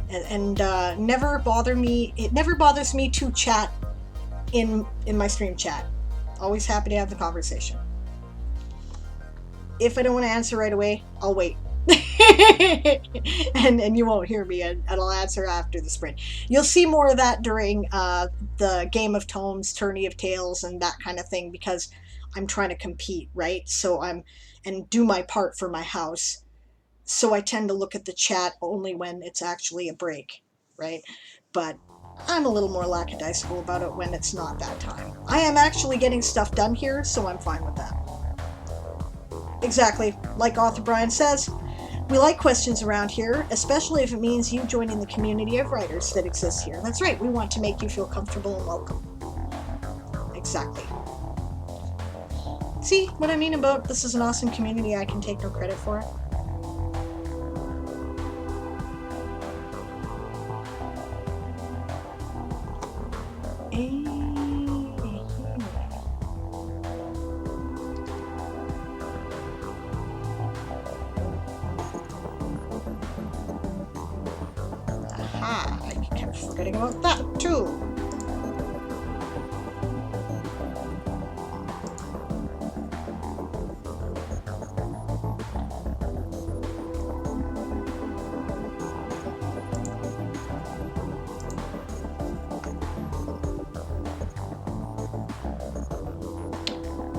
And never bother me. It never bothers me to chat in my stream chat. Always happy to have the conversation. If I don't want to answer right away, I'll wait. and you won't hear me, and I'll answer after the sprint. You'll see more of that during the Game of Tomes, Tourney of Tales, and that kind of thing, because I'm trying to compete, right? So and do my part for my house. So I tend to look at the chat only when it's actually a break, right? But I'm a little more lackadaisical about it when it's not that time. I am actually getting stuff done here, so I'm fine with that. Exactly, like author Brian says, we like questions around here, especially if it means you joining the community of writers that exists here. That's right, we want to make you feel comfortable and welcome. Exactly. See what I mean about this is an awesome community I can take no credit for it? Aha, I kept forgetting about that too.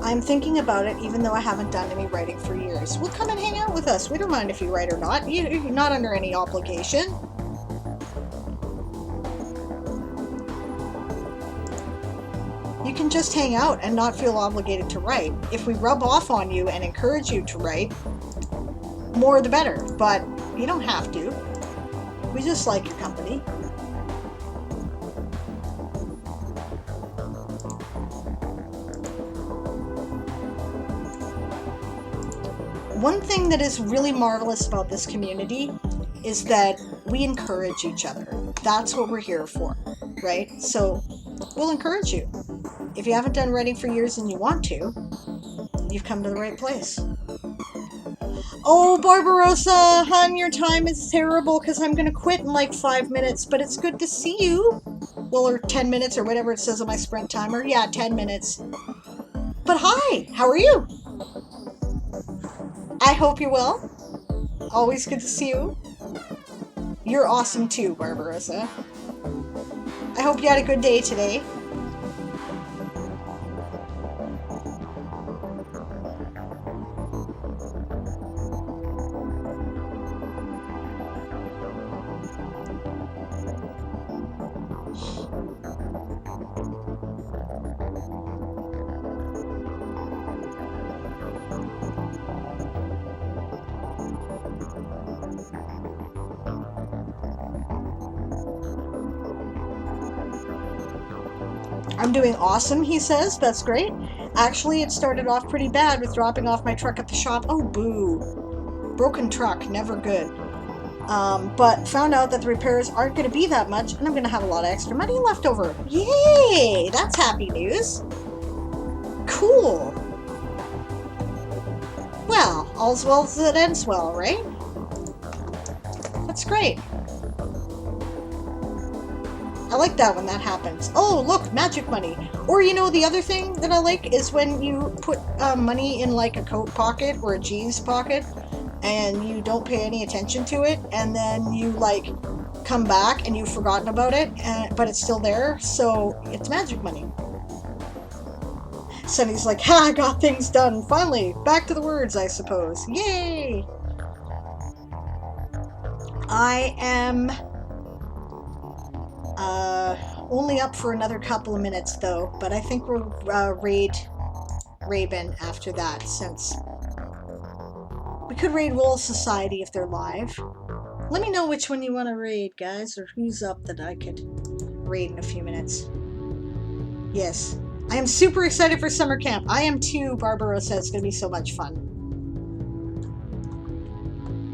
I'm thinking about it, even though I haven't done any writing for years. Well, come and hang out with us. We don't mind if you write or not. You're not under any obligation. You can just hang out and not feel obligated to write. If we rub off on you and encourage you to write, more the better. But you don't have to. We just like your company. One thing that is really marvelous about this community is that we encourage each other. That's what we're here for, right? So we'll encourage you. If you haven't done writing for years and you want to, you've come to the right place. Oh, Barbarossa, hon, your time is terrible because I'm going to quit in like 5 minutes, but it's good to see you. Well, or 10 minutes or whatever it says on my sprint timer. Yeah, 10 minutes. But hi, how are you? I hope you're well. Always good to see you. You're awesome too, Barbarossa. I hope you had a good day today. I'm doing awesome, he says. That's great. Actually, it started off pretty bad with dropping off my truck at the shop. Oh, boo. Broken truck, never good. But found out that the repairs aren't going to be that much, and I'm going to have a lot of extra money left over. Yay! That's happy news. Cool. Well, all's well that ends well, right? That's great. I like that when that happens. Oh, look, magic money. Or, you know, the other thing that I like is when you put money in like a coat pocket or a jeans pocket and you don't pay any attention to it, and then you like come back and you've forgotten about it, but it's still there, so it's magic money. Sunny's like, ha, I got things done. Finally, back to the words, I suppose. Yay! I am only up for another couple of minutes, though, but I think we'll raid Raven after that, since we could raid Roll Society if they're live. Let me know which one you want to raid, guys, or who's up that I could raid in a few minutes. Yes, I am super excited for summer camp. I am too, Barbarossa. It's going to be so much fun.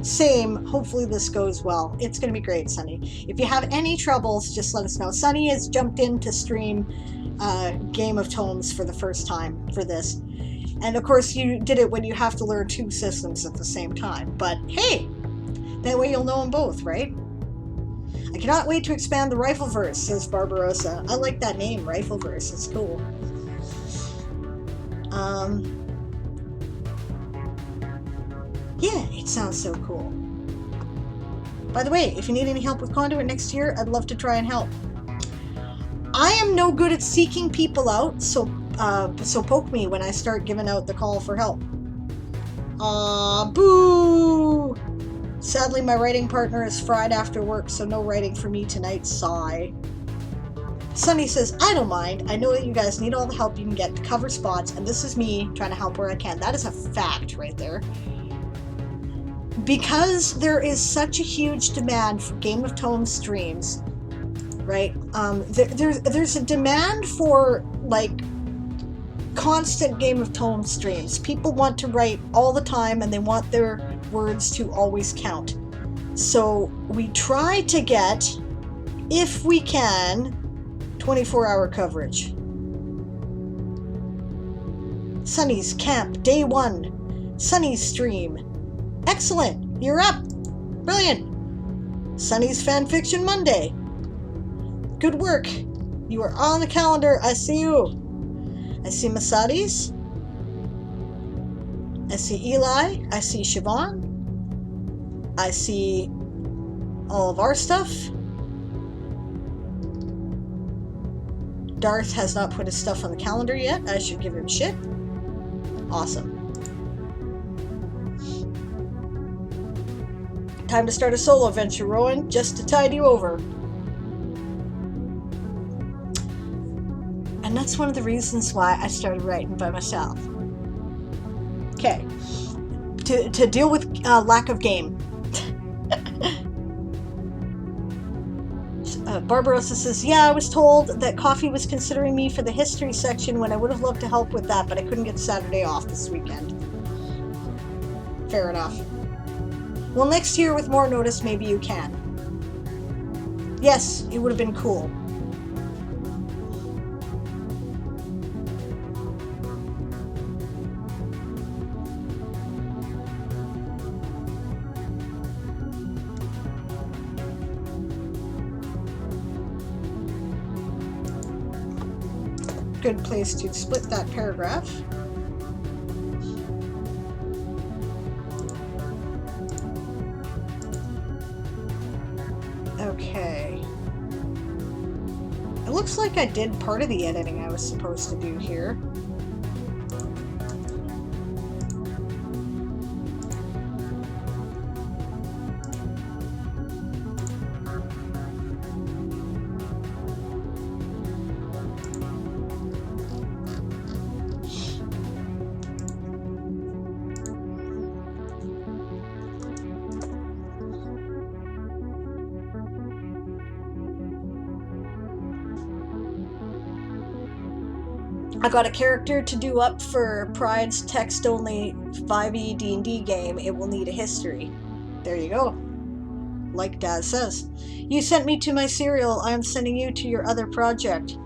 Same. Hopefully this goes well. It's going to be great, Sunny. If you have any troubles, just let us know. Sunny has jumped in to stream Game of Tomes for the first time for this. And of course you did it when you have to learn 2 systems at the same time. But hey, that way you'll know them both, right? I cannot wait to expand the Rifleverse, says Barbarossa. I like that name, Rifleverse. It's cool. Yeah, it sounds so cool. By the way, if you need any help with Conduit next year, I'd love to try and help. I am no good at seeking people out, so poke me when I start giving out the call for help. Aw, boo! Sadly, my writing partner is fried after work, so no writing for me tonight, sigh. Sunny says, I don't mind. I know that you guys need all the help you can get to cover spots, and this is me trying to help where I can. That is a fact right there. Because there is such a huge demand for Game of Tomes streams, right? There's a demand for, like, constant Game of Tomes streams. People want to write all the time, and they want their words to always count. So we try to get, if we can, 24-hour coverage. Sunny's camp, day 1. Sunny's stream. Excellent! You're up! Brilliant! Sunny's fanfiction Monday. Good work! You are on the calendar. I see you. I see Masadi's. I see Eli. I see Siobhan. I see all of our stuff. Darth has not put his stuff on the calendar yet. I should give him shit. Awesome. Time to start a solo venture, Rowan, just to tide you over. And that's one of the reasons why I started writing by myself. Okay. To deal with lack of game. Barbarossa says, yeah, I was told that Coffee was considering me for the history section when I would have loved to help with that, but I couldn't get Saturday off this weekend. Fair enough. Well, next year with more notice, maybe you can. Yes, it would have been cool. Good place to split that paragraph. Okay. It looks like I did part of the editing I was supposed to do here. I got a character to do up for Pride's text-only 5e D&D game. It will need a history. There you go. Like Daz says. You sent me to my serial. I am sending you to your other project.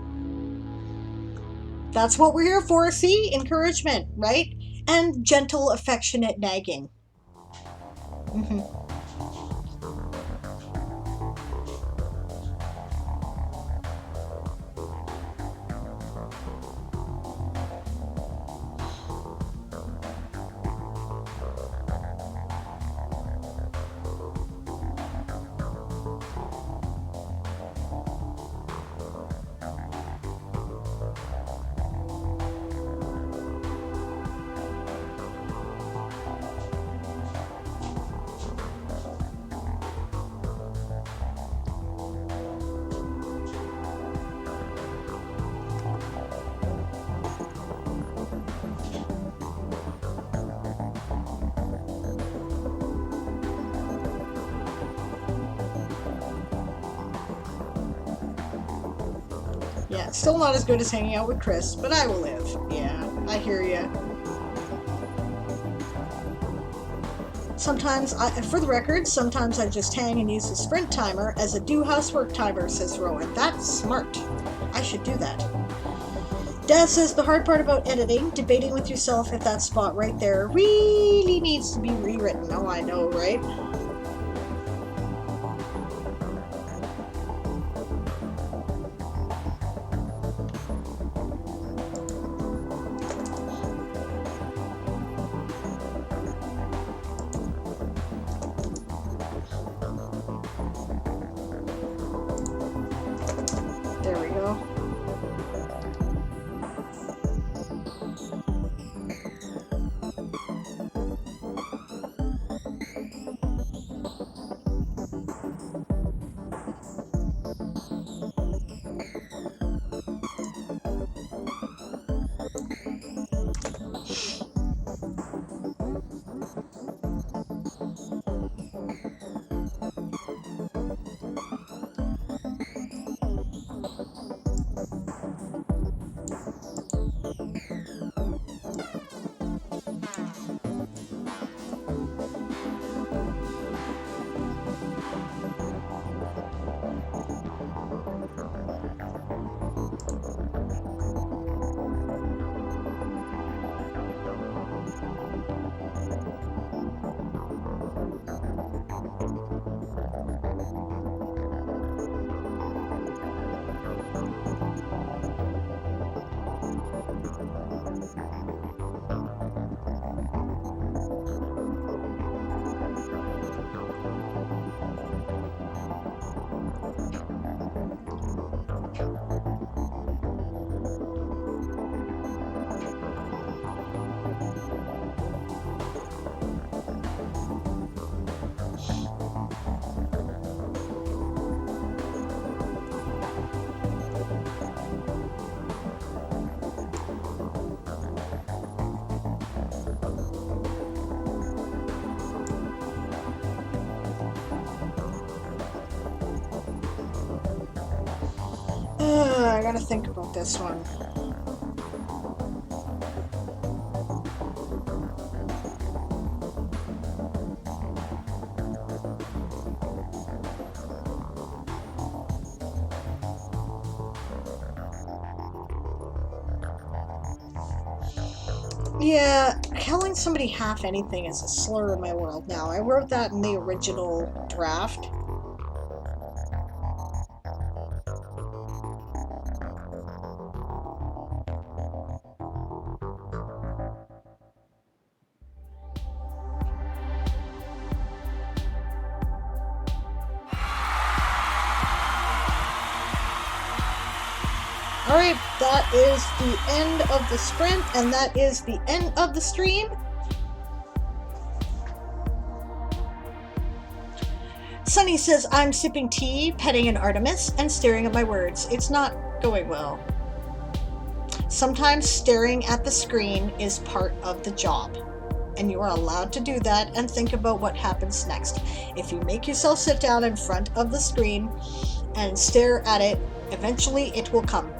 That's what we're here for. See? Encouragement, right? And gentle, affectionate nagging. Still not as good as hanging out with Chris, but I will live. Yeah, I hear ya. Sometimes, for the record, sometimes I just hang and use the sprint timer as a do housework timer, says Rowan. That's smart. I should do that. Dad says the hard part about editing, debating with yourself if that spot right there really needs to be rewritten. Oh, I know, right? There we go. I gotta think about this one. Yeah, calling somebody half anything is a slur in my world now. I wrote that in the original draft. Alright, that is the end of the sprint, and that is the end of the stream. Sunny says, I'm sipping tea, petting an Artemis, and staring at my words. It's not going well. Sometimes staring at the screen is part of the job, and you are allowed to do that and think about what happens next. If you make yourself sit down in front of the screen and stare at it, eventually it will come.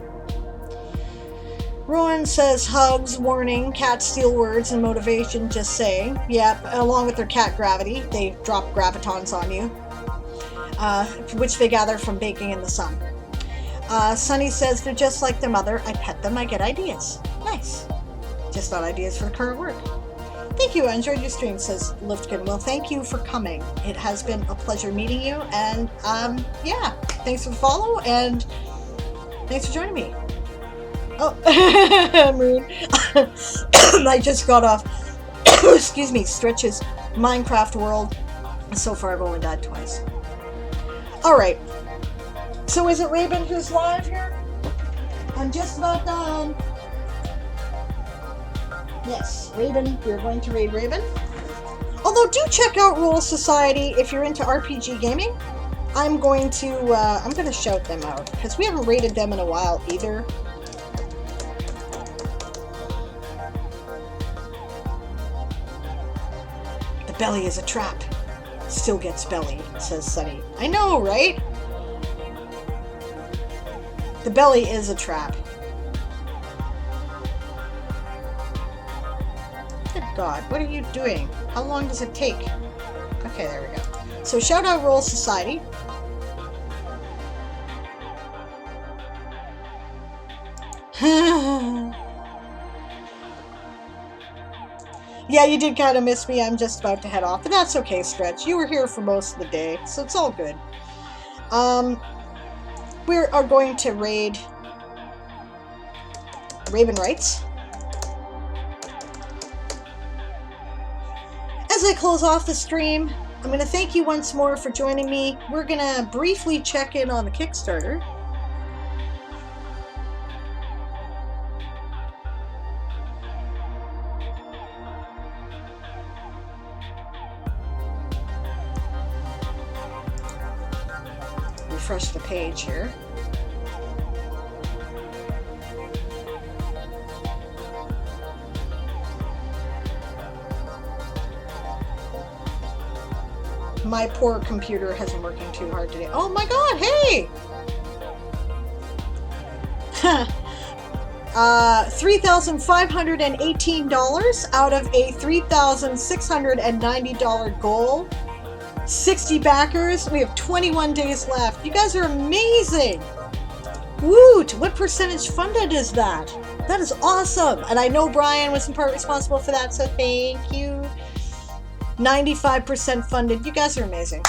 Rowan says, hugs, warning, cats steal words and motivation, just saying. Yeah, along with their cat gravity, they drop gravitons on you, which they gather from baking in the sun. Sunny says, they're just like their mother. I pet them, I get ideas. Nice. Just not ideas for the current work. Thank you, I enjoyed your stream, says Liftkin. Well, thank you for coming. It has been a pleasure meeting you, and yeah, thanks for the follow, and thanks for joining me. Oh, Moon. I just got off, excuse me, Stretch's Minecraft world. So far, I've only died twice. Alright. So is it Raven who's live here? I'm just about done. Yes, Raven. We're going to raid Raven. Although, do check out Rule Society if you're into RPG gaming. I'm going to shout them out, because we haven't raided them in a while either. Belly is a trap. Still gets belly, says Sunny. I know, right? The belly is a trap. Good God, what are you doing? How long does it take? Okay, there we go. So shout out Roll Society. Yeah, you did kind of miss me. I'm just about to head off, but that's okay, Stretch. You were here for most of the day, so it's all good. We are going to raid Raven Writes. As I close off the stream, I'm going to thank you once more for joining me. We're going to briefly check in on the Kickstarter. Refresh the page here. My poor computer has been working too hard today. Oh my God, hey! $3,518 out of a $3,690 goal. 60 backers. We have 21 days left. You guys are amazing. Woot! What percentage funded is that? That is awesome. And I know Brian was in part responsible for that, so thank you. 95% funded. You guys are amazing.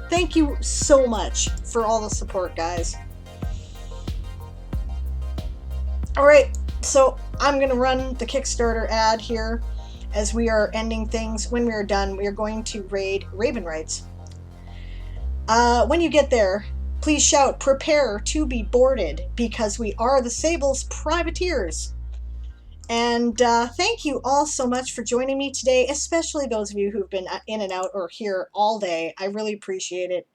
Thank you so much for all the support, guys. All right, so I'm going to run the Kickstarter ad here as we are ending things. When we are done, we are going to raid Raven Writes. When you get there, please shout, "Prepare to be boarded," because we are the Sable's privateers. And thank you all so much for joining me today, especially those of you who've been in and out or here all day. I really appreciate it.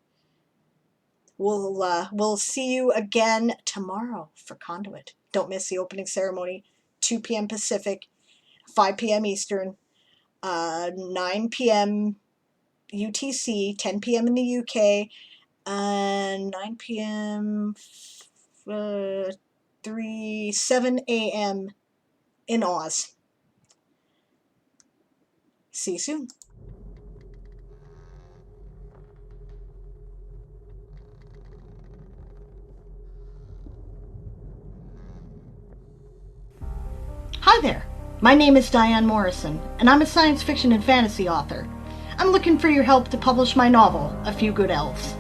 We'll see you again tomorrow for Conduit. Don't miss the opening ceremony, 2 p.m. Pacific, 5 p.m. Eastern, 9 p.m. UTC, 10 p.m. in the UK, and 9 p.m. 7 a.m. in Oz. See you soon. Hi there. My name is Diane Morrison, and I'm a science fiction and fantasy author. I'm looking for your help to publish my novel, A Few Good Elves.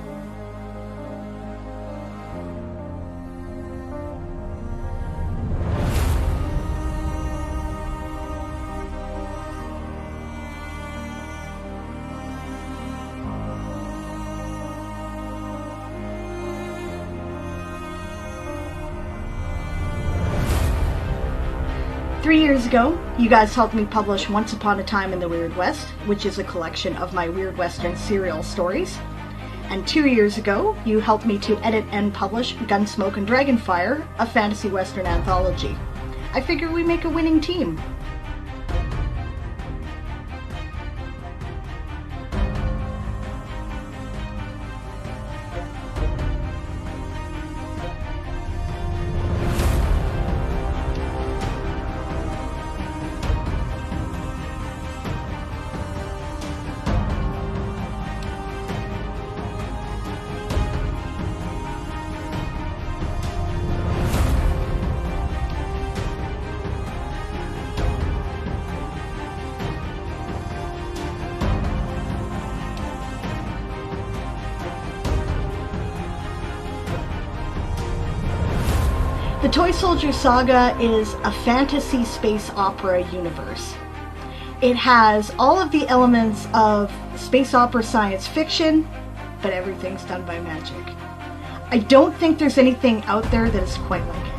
Three years ago, you guys helped me publish Once Upon a Time in the Weird West, which is a collection of my Weird Western serial stories. And 2 years ago, you helped me to edit and publish Gunsmoke and Dragonfire, a fantasy western anthology. I figure we make a winning team. The Toy Soldier Saga is a fantasy space opera universe. It has all of the elements of space opera science fiction, but everything's done by magic. I don't think there's anything out there that is quite like it.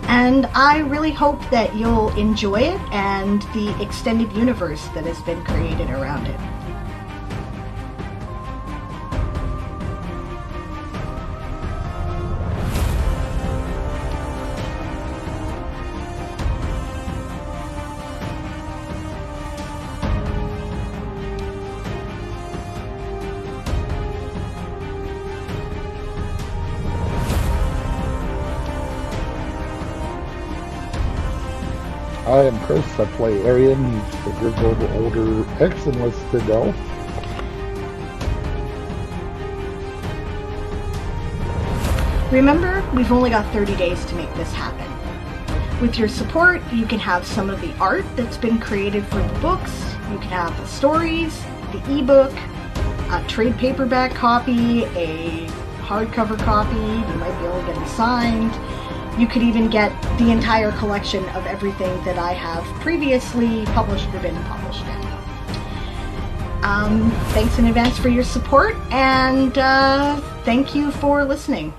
And I really hope that you'll enjoy it and the extended universe that has been created around it. I am Chris. I play Arian. He's the grizzled older ex-enlisted elf. Remember, we've only got 30 days to make this happen. With your support, you can have some of the art that's been created for the books, you can have the stories, the ebook, a trade paperback copy, a hardcover copy, you might be able to get it signed. You could even get the entire collection of everything that I have previously published or been published in. Thanks in advance for your support, and thank you for listening.